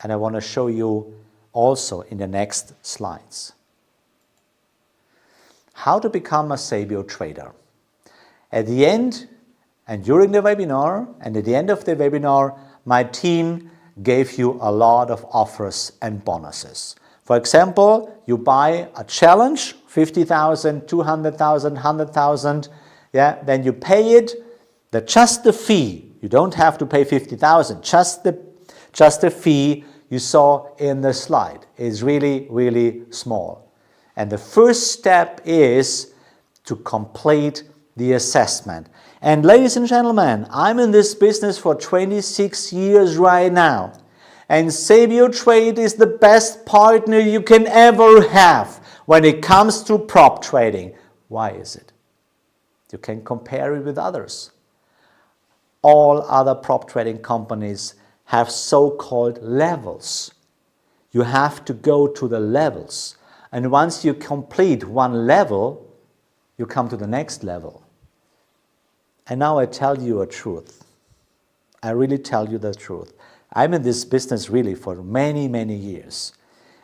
And I want to show you also in the next slides how to become a Sabio trader. At the end and during the webinar and at the end of the webinar, my team gave you a lot of offers and bonuses. For example, you buy a challenge, 50,000, 200,000, 100,000, then you pay it, just the fee. You don't have to pay 50,000, just the fee you saw in the slide is really, really small. And the first step is to complete the assessment. And ladies and gentlemen, I'm in this business for 26 years right now. And Sabio Trade is the best partner you can ever have when it comes to prop trading. Why is it? You can compare it with others. All other prop trading companies have so-called levels. You have to go to the levels. And once you complete one level, you come to the next level. And now I tell you a truth. I really tell you the truth. I'm in this business really for many, many years.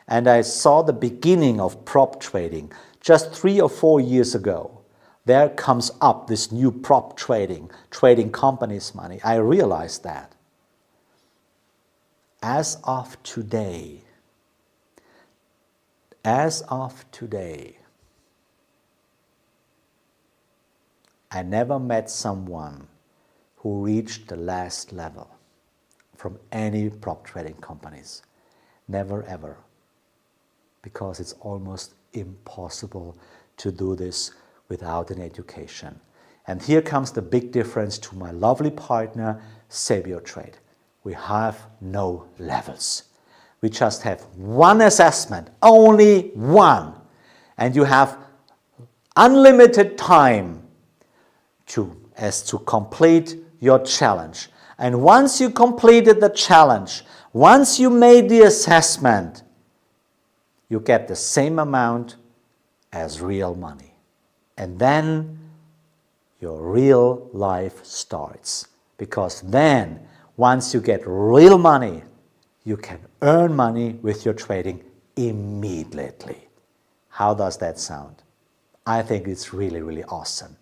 And I saw the beginning of prop trading just 3 or 4 years ago. There comes up this new prop trading companies' money. I realized that. As of today, I never met someone who reached the last level from any prop trading companies. Never ever. Because it's almost impossible to do this without an education. And here comes the big difference to my lovely partner, Sabio Trade. We have no levels. We just have one assessment, only one. And you have unlimited time to complete your challenge. And once you completed the challenge, once you made the assessment, you get the same amount as real money. And then your real life starts. Because then, once you get real money, you can earn money with your trading immediately. How does that sound? I think it's really, really awesome.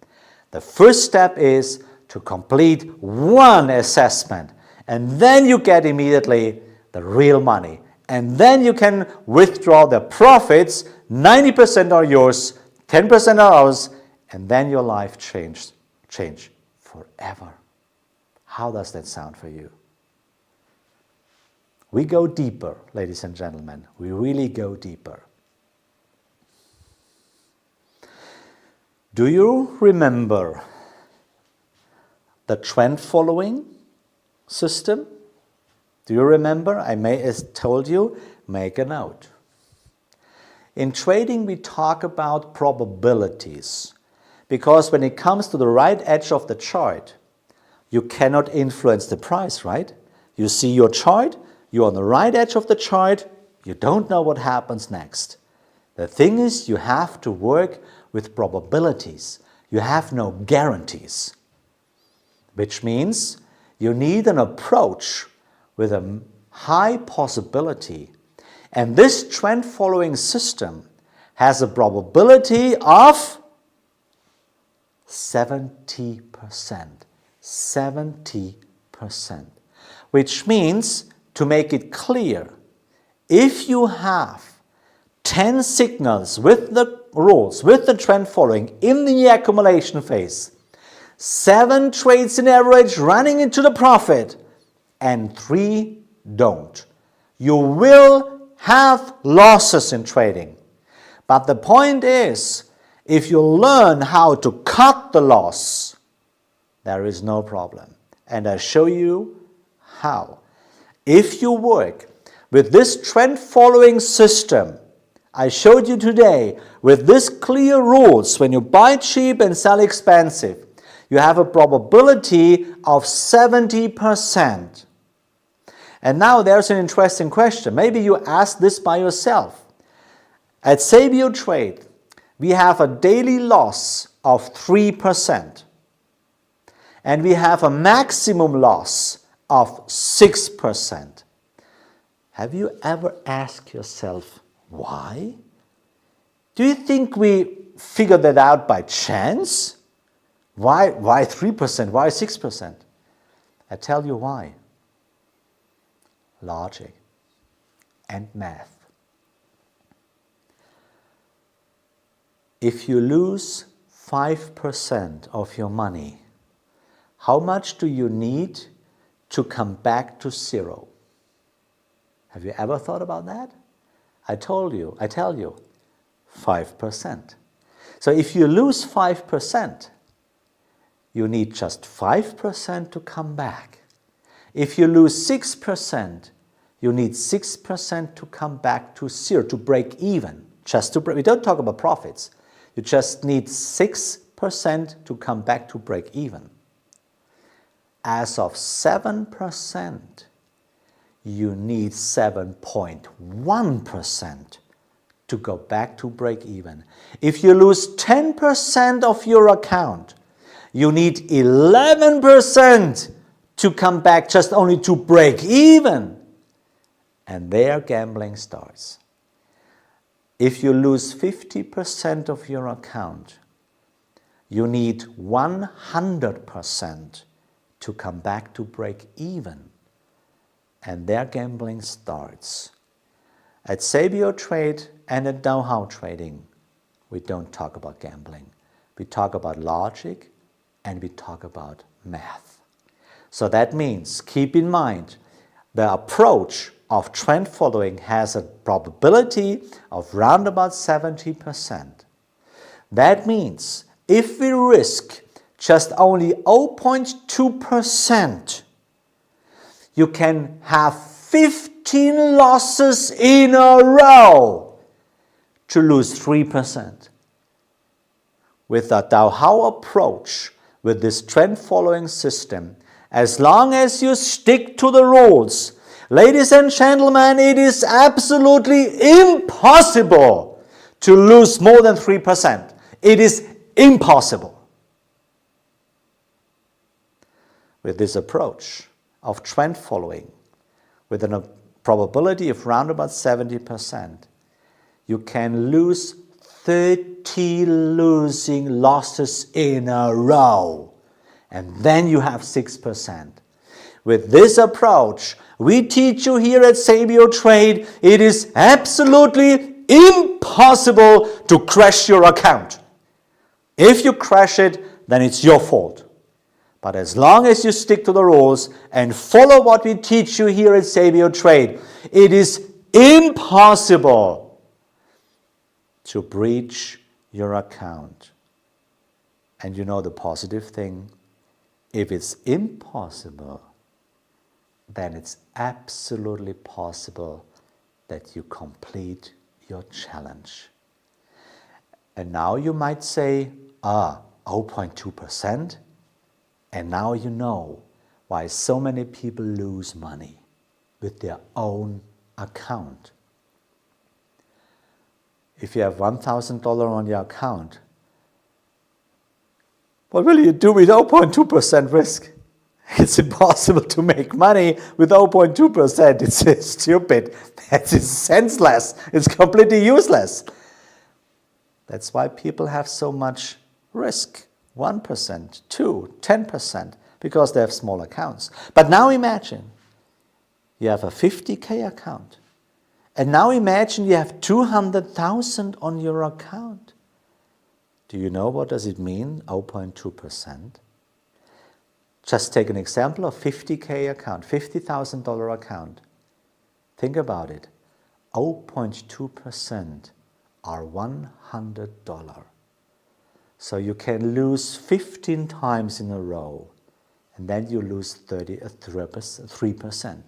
The first step is to complete one assessment, and then you get immediately the real money. And then you can withdraw the profits, 90% are yours, 10% are ours, and then your life change forever. How does that sound for you? We go deeper, ladies and gentlemen. We really go deeper. Do you remember the trend following system? Do you remember? I may have told you, make a note. In trading, we talk about probabilities, because when it comes to the right edge of the chart, you cannot influence the price, right? You see your chart, you're on the right edge of the chart, you don't know what happens next. The thing is, you have to work with probabilities. You have no guarantees, which means you need an approach with a high possibility. And this trend following system has a probability of 70%. 70%. Which means, to make it clear, if you have 10 signals with the rules, with the trend following in the accumulation phase, 7 trades in average running into the profit, and 3 don't. You will have losses in trading. But the point is, if you learn how to cut the loss, there is no problem. And I show you how. If you work with this trend following system I showed you today, with this clear rules, when you buy cheap and sell expensive, you have a probability of 70%. And now there's an interesting question. Maybe you ask this by yourself. At Sabio Trade, we have a daily loss of 3%. And we have a maximum loss of 6%. Have you ever asked yourself, why? Do you think we figured that out by chance? Why 3%? Why 6%? I tell you why. Logic and math. If you lose 5% of your money, how much do you need to come back to zero? Have you ever thought about that? I tell you, 5%. So if you lose 5%, you need just 5% to come back. If you lose 6%, you need 6% to come back to zero, to break even. We don't talk about profits. You just need 6% to come back to break even. As of 7%, you need 7.1% to go back to break even. If you lose 10% of your account, you need 11% to come back just only to break even. And there gambling starts. If you lose 50% of your account, you need 100% to come back to break even. And there gambling starts. At Sabio Trade and at know-how trading, we don't talk about gambling. We talk about logic and we talk about math. So that means, keep in mind, the approach of trend following has a probability of round about 70%. That means if we risk just only 0.2%, you can have 15 losses in a row to lose 3%. With the know-how approach, with this trend following system, as long as you stick to the rules, ladies and gentlemen, it is absolutely impossible to lose more than 3%. It is impossible. With this approach of trend following, with a probability of round about 70%, you can lose 30 losing losses in a row. And then you have 6%. With this approach, we teach you here at Sabio Trade, it is absolutely impossible to crash your account. If you crash it, then it's your fault. But as long as you stick to the rules and follow what we teach you here at Sabio Trade, it is impossible to breach your account. And you know the positive thing? If it's impossible, then it's absolutely possible that you complete your challenge. And now you might say, 0.2%? And now you know why so many people lose money with their own account. If you have $1,000 on your account, what will you do with 0.2% risk? It's impossible to make money with 0.2%. It's stupid. That's senseless. It's completely useless. That's why people have so much risk. 1%, 2%, 10%, because they have small accounts. But now imagine you have a 50K account And now imagine you have 200,000 on your account. Do you know what does it mean, 0.2%? Just take an example of 50K account, $50,000 account. Think about it. 0.2% are $100. So you can lose 15 times in a row, and then you lose 3%.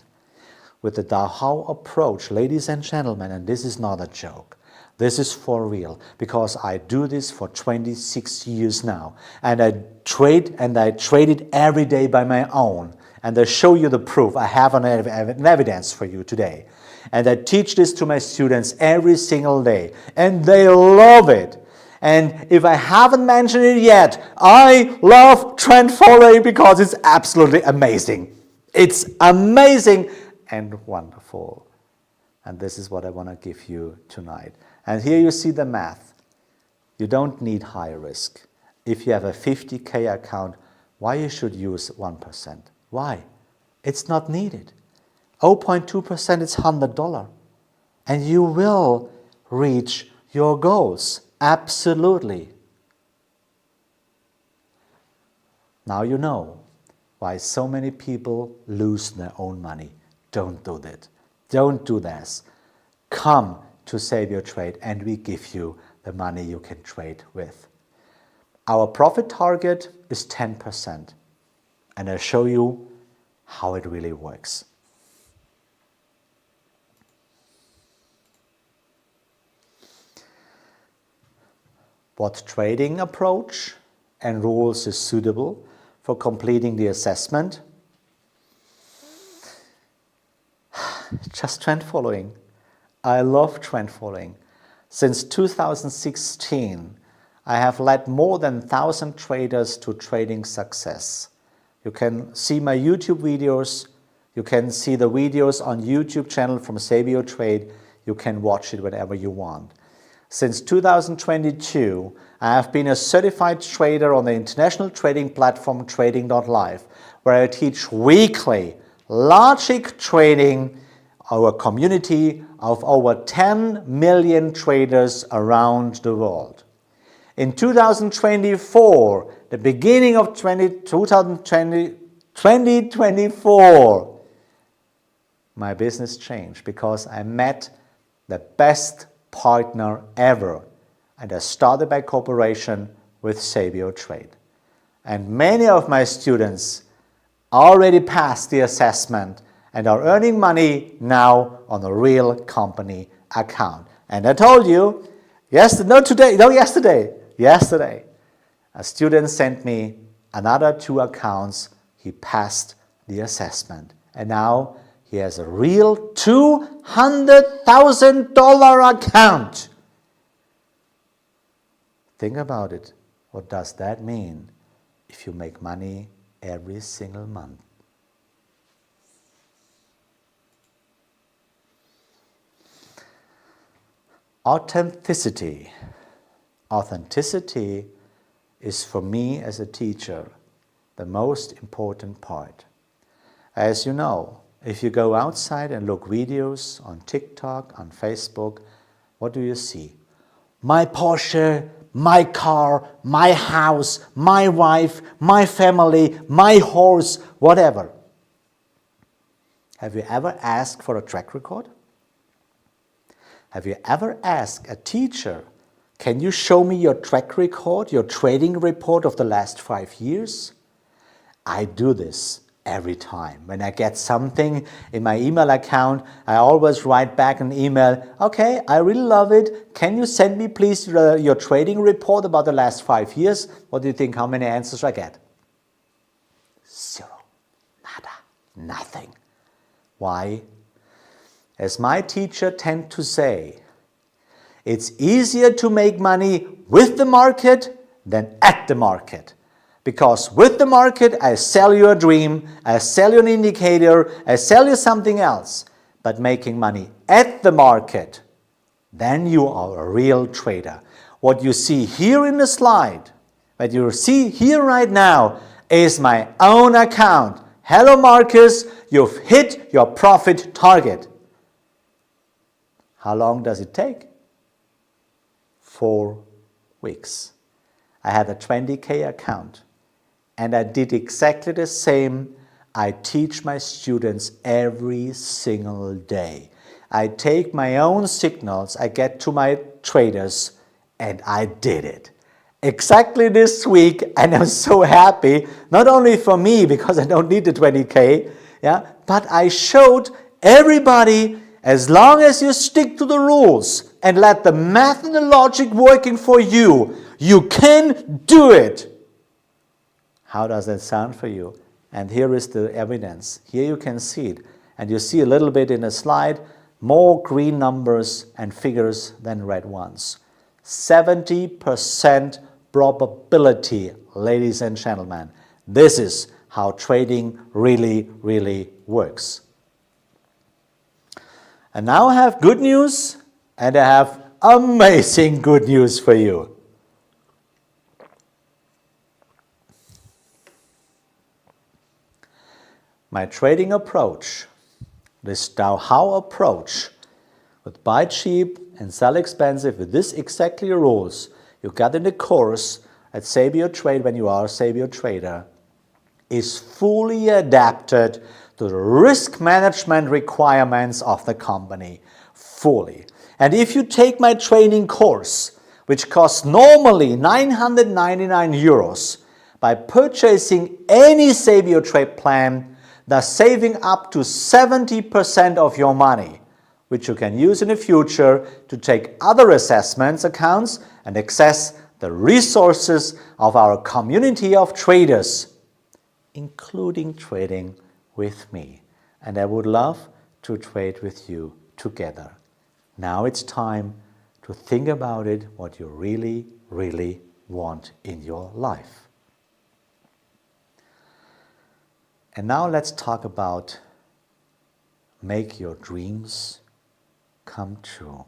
With the Dahao approach, ladies and gentlemen, and this is not a joke, this is for real, because I do this for 26 years now, and I trade it every day by my own, and I show you the proof. I have an evidence for you today, and I teach this to my students every single day, and they love it. And if I haven't mentioned it yet, I love trend following because it's absolutely amazing. It's amazing and wonderful. And this is what I want to give you tonight. And here you see the math. You don't need high risk. If you have a 50K account, why you should use 1%? Why? It's not needed. 0.2% is $100. And you will reach your goals. Absolutely. Now you know why so many people lose their own money. Don't do that. Don't do this. Come to Save Your Trade and we give you the money you can trade with. Our profit target is 10%. And I'll show you how it really works. What trading approach and rules is suitable for completing the assessment? Just trend following. I love trend following. Since 2016, I have led more than 1,000 traders to trading success. You can see my YouTube videos. You can see the videos on YouTube channel from Save Your Trade. You can watch it whenever you want. Since 2022, I have been a certified trader on the international trading platform Trading.live, where I teach weekly logic trading, our community of over 10 million traders around the world. In 2024, the beginning of 2024, my business changed because I met the best partner ever, and I started my cooperation with Save Your Trade. And many of my students already passed the assessment and are earning money now on a real company account. And I told you, yesterday, a student sent me another 2 accounts. He passed the assessment. And now he has a real $200,000 account. Think about it. What does that mean if you make money every single month? Authenticity. Authenticity is for me as a teacher the most important part. As you know, if you go outside and look videos on TikTok, on Facebook, what do you see? My Porsche, my car, my house, my wife, my family, my horse, whatever. Have you ever asked for a track record? Have you ever asked a teacher, can you show me your track record, your trading report of the last 5 years? I do this every time. When I get something in my email account, I always write back an email, okay, I really love it. Can you send me please your trading report about the last 5 years? What do you think, how many answers I get? 0. Nada. Nothing. Why? As my teacher tend to say, it's easier to make money with the market than at the market. Because with the market, I sell you a dream, I sell you an indicator, I sell you something else. But making money at the market, then you are a real trader. What you see here in the slide, what you see here right now, is my own account. Hello Marcus, you've hit your profit target. How long does it take? 4 weeks. I had a 20K account and I did exactly the same. I teach my students every single day. I take my own signals, I get to my traders, and I did it. Exactly this week, and I'm so happy, not only for me because I don't need the 20K, but I showed everybody, as long as you stick to the rules and let the math and the logic working for you, you can do it. How does that sound for you? And here is the evidence. Here you can see it. And you see a little bit in the slide, more green numbers and figures than red ones. 70% probability, ladies and gentlemen. This is how trading really, really works. And now I have good news, and I have amazing good news for you. My trading approach, this Dow How approach, with buy cheap and sell expensive, with this exactly rules you got in the course at Sabio Trade when you are a Sabio trader, is fully adapted to the risk management requirements of the company, fully. And if you take my training course, which costs normally 999 euros, by purchasing any Sabio Trade plan, thus saving up to 70% of your money, which you can use in the future to take other assessments accounts and access the resources of our community of traders, including trading with me. And I would love to trade with you together. Now it's time to think about it, what you really, really want in your life. And now let's talk about make your dreams come true.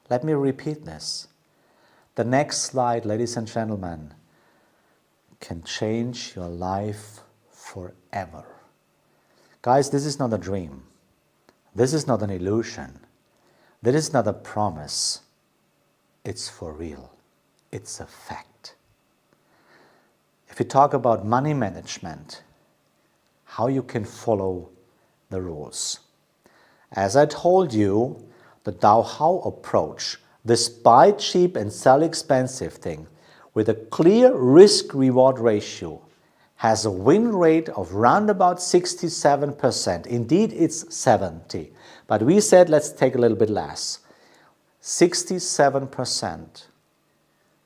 Let me repeat this. The next slide, ladies and gentlemen, can change your life forever. Guys, this is not a dream. This is not an illusion. This is not a promise. It's for real. It's a fact. If we talk about money management, how you can follow the rules. As I told you, the Dow How approach, this buy cheap and sell expensive thing, with a clear risk-reward ratio, has a win rate of round about 67%. Indeed, it's 70. But we said, let's take a little bit less. 67%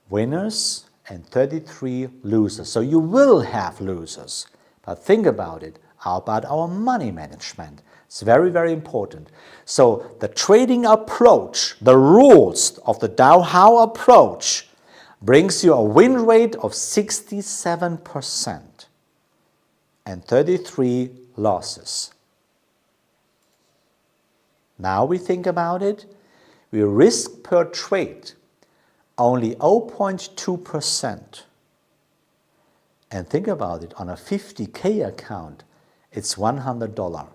winners and 33 losers. So you will have losers. But think about it, about our money management. It's very, very important. So the trading approach, the rules of the Dow How approach, brings you a win rate of 67% and 33 losses. Now we think about it, we risk per trade only 0.2%. And think about it, on a 50K account, it's $100.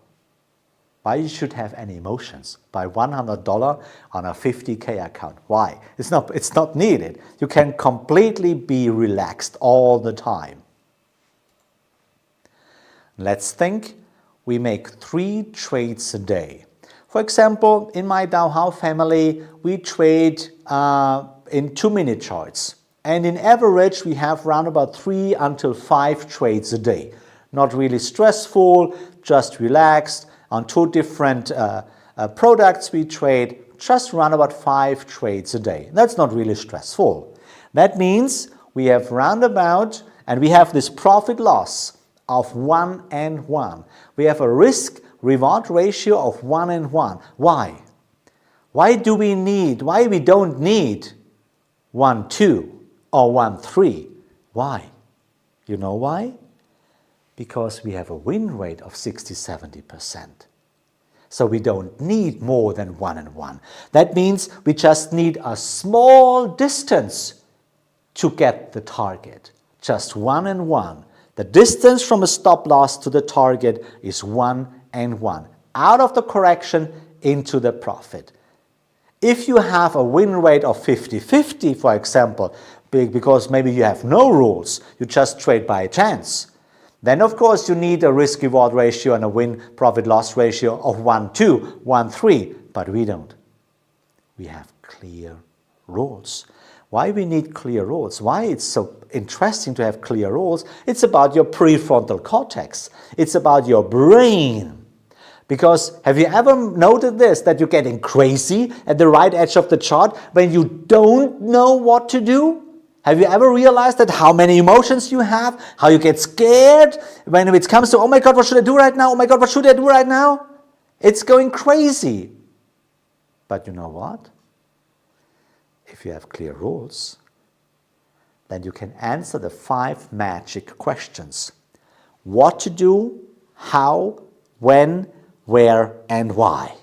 Why you should have any emotions by $100 on a 50K account? Why? It's not needed. You can completely be relaxed all the time. Let's think we make 3 trades a day. For example, in my Dow How family, we trade in 2-minute charts. And in average, we have around about 3 until 5 trades a day. Not really stressful, just relaxed. On 2 different products we trade, just around about 5 trades a day. That's not really stressful. That means we have roundabout, and we have this profit loss of 1:1. We have a risk-reward ratio of 1:1. Why? Why we don't need 1:2 or 1:3? Why? You know why? Because we have a win rate of 60–70%. So we don't need more than 1:1. That means we just need a small distance to get the target. Just 1:1. The distance from a stop loss to the target is 1:1. Out of the correction into the profit. If you have a win rate of 50-50, for example, because maybe you have no rules, you just trade by chance, then of course you need a risk-reward ratio and a win-profit-loss ratio of 1-2, 1-3, but we don't. We have clear rules. Why we need clear rules? Why it's so interesting to have clear rules? It's about your prefrontal cortex. It's about your brain. Because have you ever noted this, that you're getting crazy at the right edge of the chart when you don't know what to do? Have you ever realized that how many emotions you have, how you get scared when it comes to, oh my God, what should I do right now? Oh my God, what should I do right now? It's going crazy. But you know what? If you have clear rules, then you can answer the 5 magic questions. What to do, how, when, where, and why.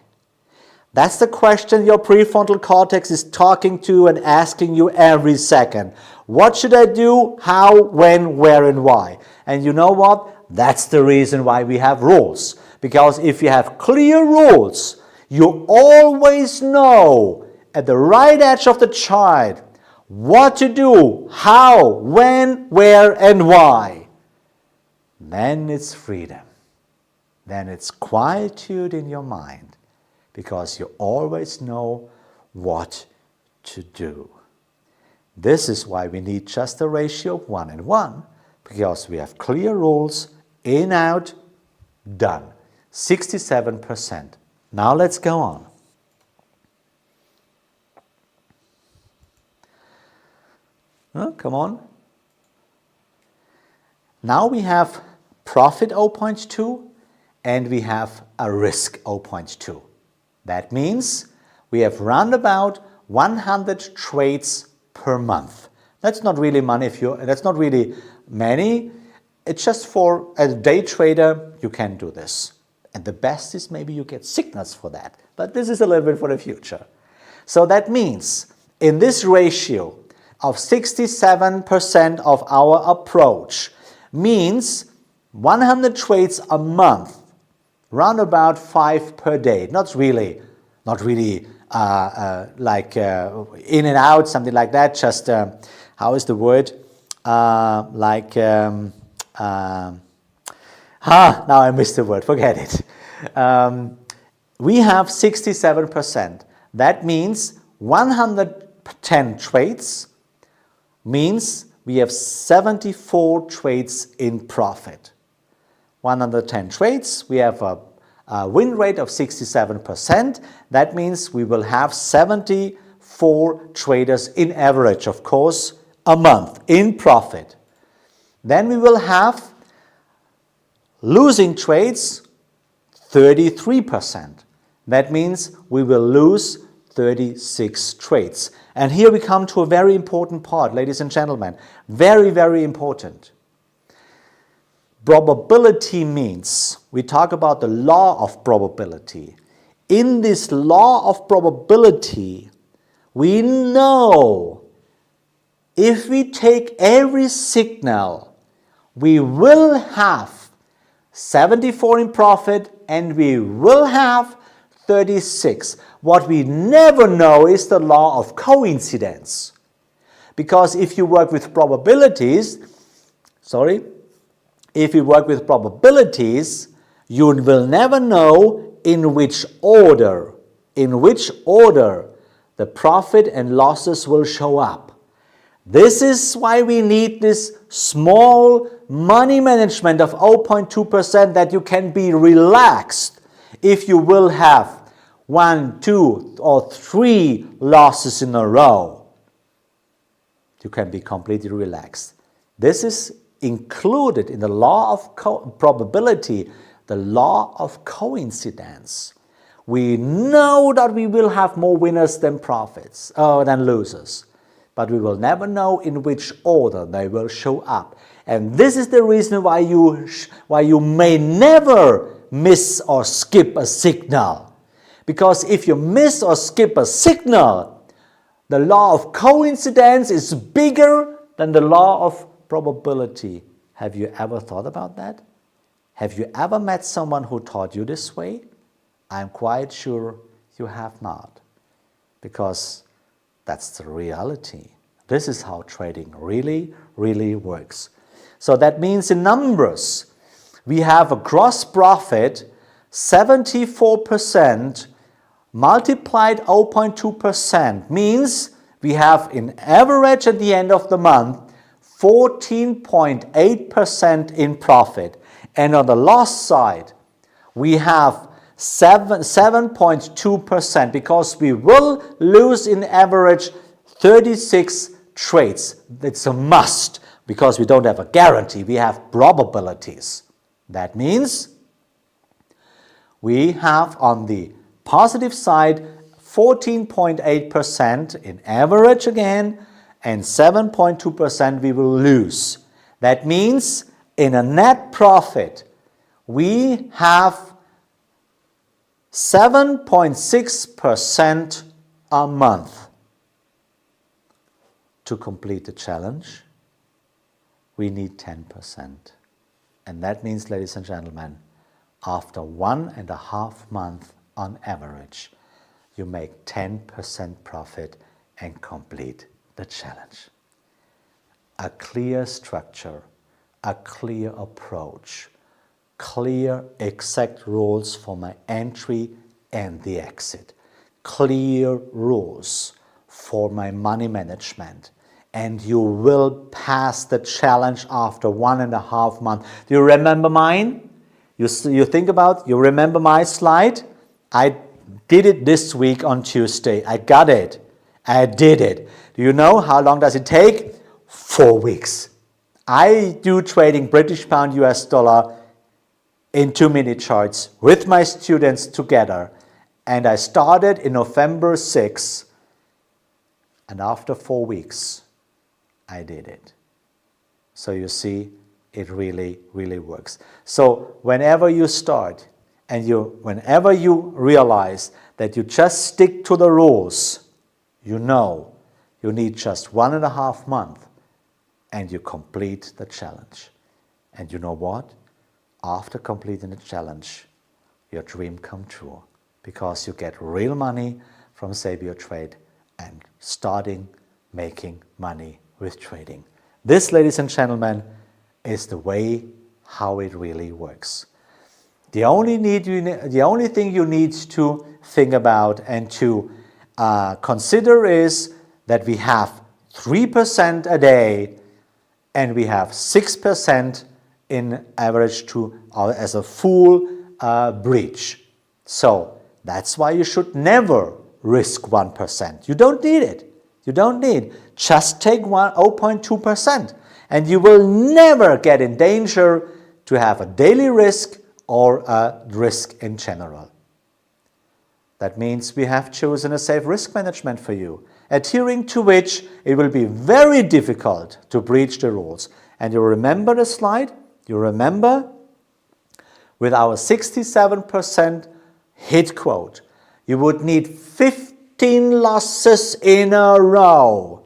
That's the question your prefrontal cortex is talking to and asking you every second. What should I do, how, when, where, and why? And you know what? That's the reason why we have rules. Because if you have clear rules, you always know at the right edge of the chart what to do, how, when, where, and why. Then it's freedom. Then it's quietude in your mind, because you always know what to do. This is why we need just a ratio of 1 and 1, because we have clear rules, in, out, done. 67%. Now let's go on. Come on. Now we have profit 0.2 and we have a risk 0.2. That means we have round about 100 trades per month. That's not really money that's not really many. It's just for a day trader you can do this. And the best is maybe you get signals for that. But this is a little bit for the future. So that means in this ratio of 67% of our approach means 100 trades a month, round about 5 per day. Not really like in and out, something like that. Just, how is the word? Now I missed the word, forget it. We have 67%. That means 110 trades means we have 74 trades in profit. 110 trades, we have a win rate of 67%. That means we will have 74 traders in average, of course, a month in profit. Then we will have losing trades, 33%. That means we will lose 36 trades. And here we come to a very important part, ladies and gentlemen. Very, very important. Probability means, we talk about the law of probability. In this law of probability, we know if we take every signal, we will have 74 in profit and we will have 36. What we never know is the law of coincidence. Because if you work with probabilities, if you work with probabilities, you will never know in which order the profit and losses will show up. This is why we need this small money management of 0.2% that you can be relaxed if you will have 1, 2, or 3 losses in a row. You can be completely relaxed. This is included in the law of probability, the law of coincidence. We know that we will have more winners than than losers, but we will never know in which order they will show up. And this is the reason why you may never miss or skip a signal. Because if you miss or skip a signal, the law of coincidence is bigger than the law of probability. Have you ever thought about that? Have you ever met someone who taught you this way? I'm quite sure You have not. Because that's the reality. This is how trading really, really works. So that means in numbers, we have a gross profit 74% multiplied 0.2% means we have in average at the end of the month 14.8% in profit. And on the loss side, we have 7.2% because we will lose in average 36 trades. It's a must because we don't have a guarantee. We have probabilities. That means we have on the positive side 14.8% in average again, and 7.2% we will lose. That means in a net profit, we have 7.6% a month. To complete the challenge, we need 10%. And that means, ladies and gentlemen, after 1.5 months on average, you make 10% profit and complete the challenge. A clear structure, a clear approach, clear exact rules for my entry and the exit, clear rules for my money management, and you will pass the challenge after 1.5 months. Do you remember mine? You think about, you remember my slide? I did it this week on Tuesday. I got it. I did it. Do you know how long does it take? 4 weeks. I do trading British pound, US dollar in 2-minute charts with my students together. And I started in November 6. And after 4 weeks, I did it. So you see, it really, really works. So whenever you start and whenever you realize that you just stick to the rules, you know you need just 1.5 months and you complete the challenge. And you know what? After completing the challenge, your dream come true because you get real money from Save Your Trade and starting making money with trading. This, ladies and gentlemen, is the way how it really works. The only thing you need to think about and to consider is that we have 3% a day and we have 6% in average as a full breach. So that's why you should never risk 1%. You don't need it. You don't need. Just take 0.2%. And you will never get in danger to have a daily risk or a risk in general. That means we have chosen a safe risk management for you, adhering to which it will be very difficult to breach the rules. And you remember the slide? You remember? With our 67% hit quote, you would need 15 losses in a row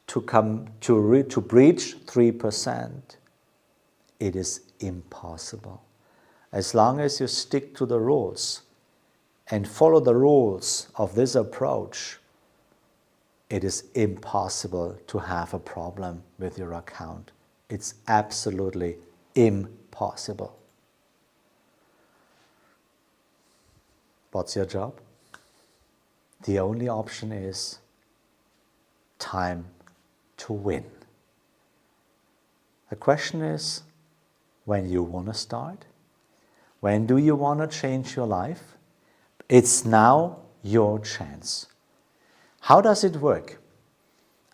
to breach 3%. It is impossible. As long as you stick to the rules and follow the rules of this approach, it is impossible to have a problem with your account. It's absolutely impossible. What's your job? The only option is time to win. The question is, when you want to start? When do you want to change your life? It's now your chance. How does it work?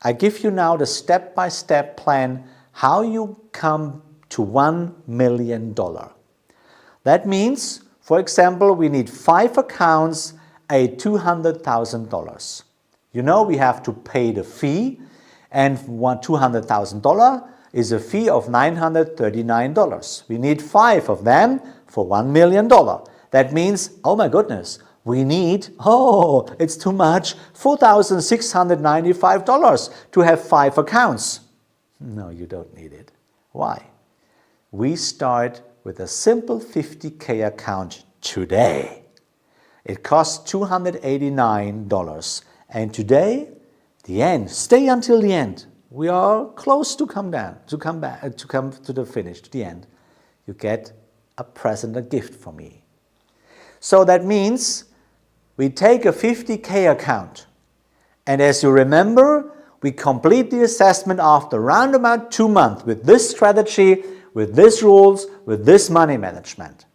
I give you now the step-by-step plan how you come to $1 million. That means, for example, we need 5 accounts at $200,000. You know we have to pay the fee, and $200,000 is a fee of $939. We need 5 of them for $1 million. That means, oh my goodness, we need, it's too much, $4,695 to have 5 accounts. No, you don't need it. Why? We start with a simple 50K account today. It costs $289. And today, the end, stay until the end. We are close to come to the finish, to the end. You get a present, a gift from me. So that means we take a 50K account. And as you remember, we complete the assessment after around about 2 months with this strategy, with these rules, with this money management.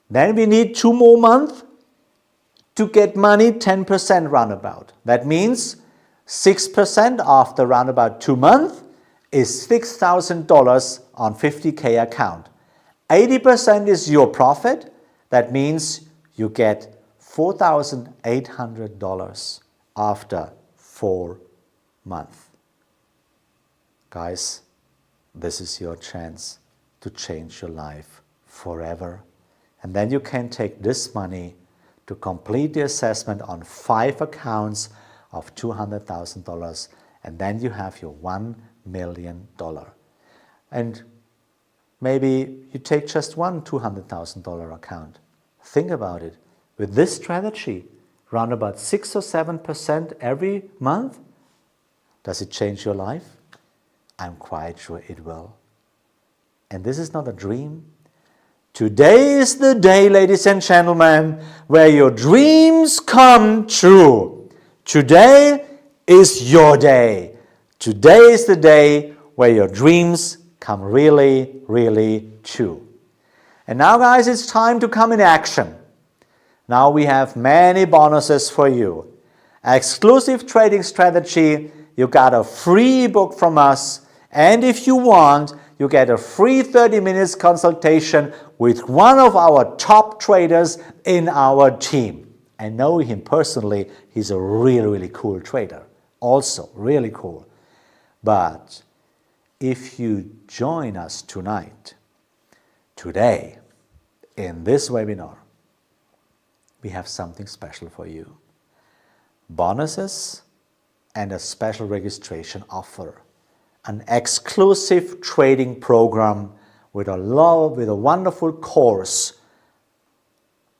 Then we need 2 more months to get money 10% roundabout. That means 6% after roundabout 2 months is $6,000 on 50K account. 80% is your profit. That means you get $4,800 after 4 months. Guys, this is your chance to change your life forever. And then you can take this money to complete the assessment on 5 accounts of $200,000, and then you have your $1 million. And maybe you take just one $200,000 account. Think about it. With this strategy, around about 6 or 7% every month, does it change your life? I'm quite sure it will. And this is not a dream. Today is the day, ladies and gentlemen, where your dreams come true. Today is your day. Today is the day where your dreams come really, really true. And now, guys, it's time to come in action. Now we have many bonuses for you. Exclusive trading strategy, you got a free book from us. And if you want, you get a free 30 minutes consultation with one of our top traders in our team. I know him personally. He's a really, really cool trader. Also, really cool. But if you join us tonight, today, in this webinar, we have something special for you. Bonuses and a special registration offer. An exclusive trading program with a wonderful course,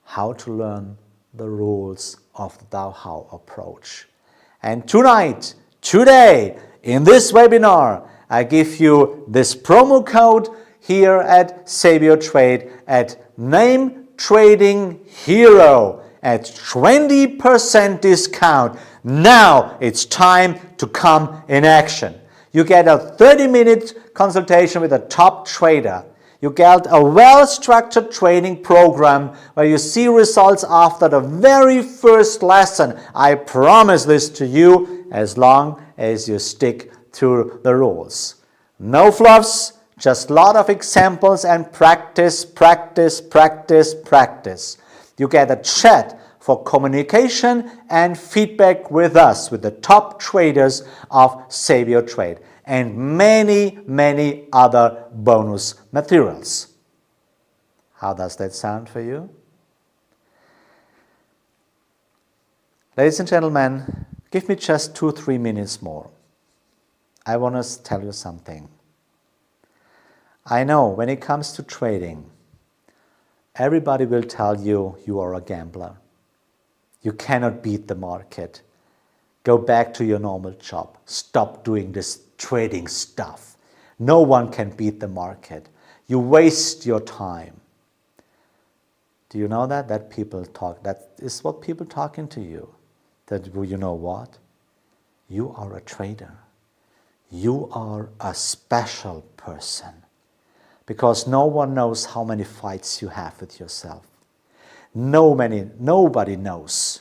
how to learn the rules of the Dao Hao approach. And tonight, today, in this webinar, I give you this promo code here at Sabio Trade at Name Trading Hero at 20% discount. Now it's time to come in action. You get a 30-minute consultation with a top trader. You get a well-structured training program where you see results after the very first lesson. I promise this to you as long as you stick to the rules. No fluffs, just a lot of examples and practice, practice, practice, practice. You get a chat for communication and feedback with us, with the top traders of Sabio Trade, and many, many other bonus materials. How does that sound for you? Ladies and gentlemen, give me just 2-3 minutes more. I want to tell you something. I know when it comes to trading, everybody will tell you you are a gambler. You cannot beat the market. Go back to your normal job. Stop doing this trading stuff. No one can beat the market. You waste your time. Do you know that? That is what people talking to you. That, you know what? You are a trader. You are a special person. Because no one knows how many fights you have with yourself. Nobody knows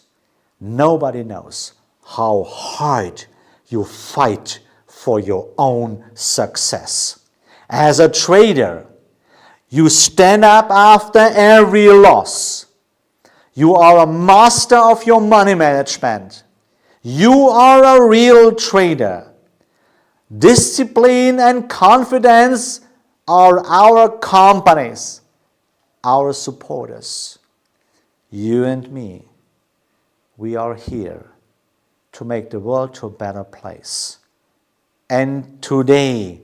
how hard you fight for your own success. As a trader, you stand up after every loss. You are a master of your money management. You are a real trader. Discipline and confidence are our companies, our supporters. You and me, we are here to make the world to a better place. And today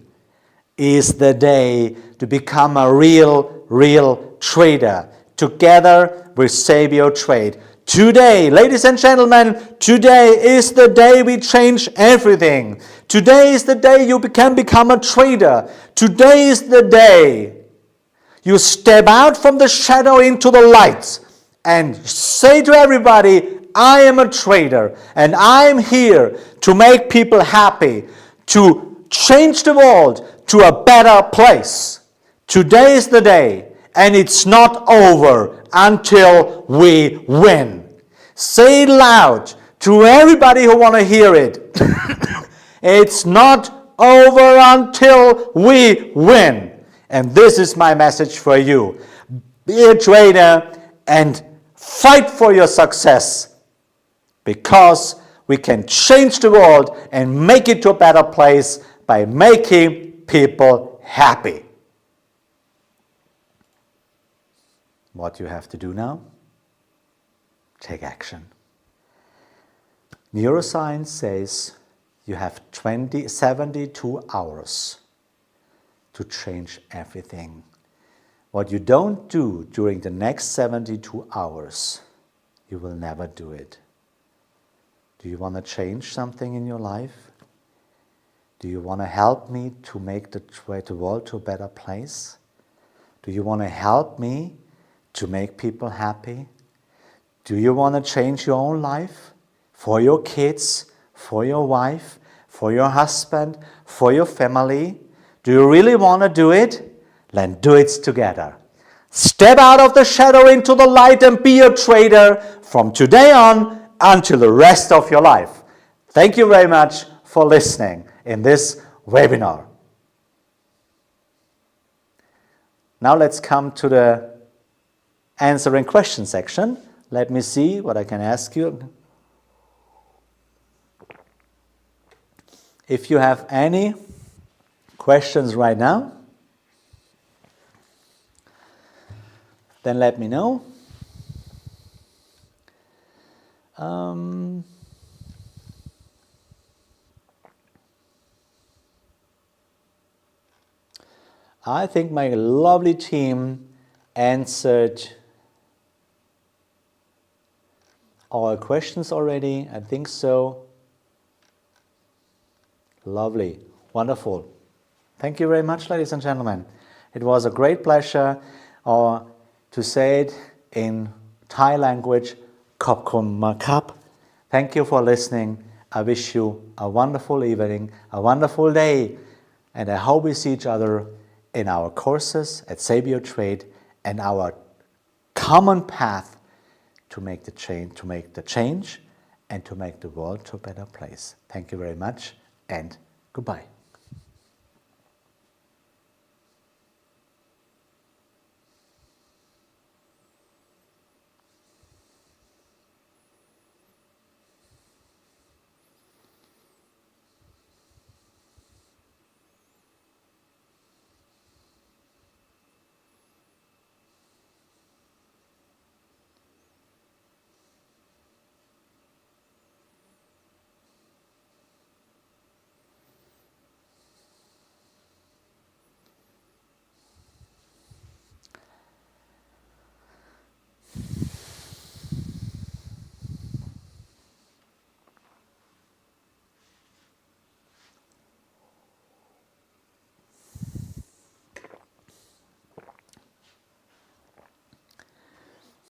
is the day to become a real trader together with Sabio Trade. Today, ladies and gentlemen, today is the day we change everything. Today is the day you can become a trader. Today is the day you step out from the shadow into the light and say to everybody, I am a trader and I am here to make people happy, to change the world to a better place. Today is the day, and it's not over until we win. Say it loud to everybody who want to hear it. It's not over until we win. And this is my message for you. Be a trader and fight for your success, because we can change the world and make it to a better place by making people happy. What you have to do now? Take action. Neuroscience says you have 72 hours to change everything. What you don't do during the next 72 hours, you will never do it. Do you want to change something in your life? Do you want to help me to make the world to a better place? Do you want to help me to make people happy? Do you want to change your own life? For your kids, for your wife, for your husband, for your family? Do you really want to do it? Then do it together. Step out of the shadow into the light and be a trader from today on until the rest of your life. Thank you very much for listening in this webinar. Now let's come to the answering question section. Let me see what I can ask you. If you have any questions right now, then let me know. I think my lovely team answered all questions already. I think so. Lovely. Wonderful. Thank you very much, ladies and gentlemen. It was a great pleasure, or to say it in Thai language, Khop Khun Makap. Thank you for listening. I wish you a wonderful evening, a wonderful day, and I hope we see each other in our courses at Sabio Trade and our common path to make the change, and to make the world to a better place. Thank you very much, and goodbye.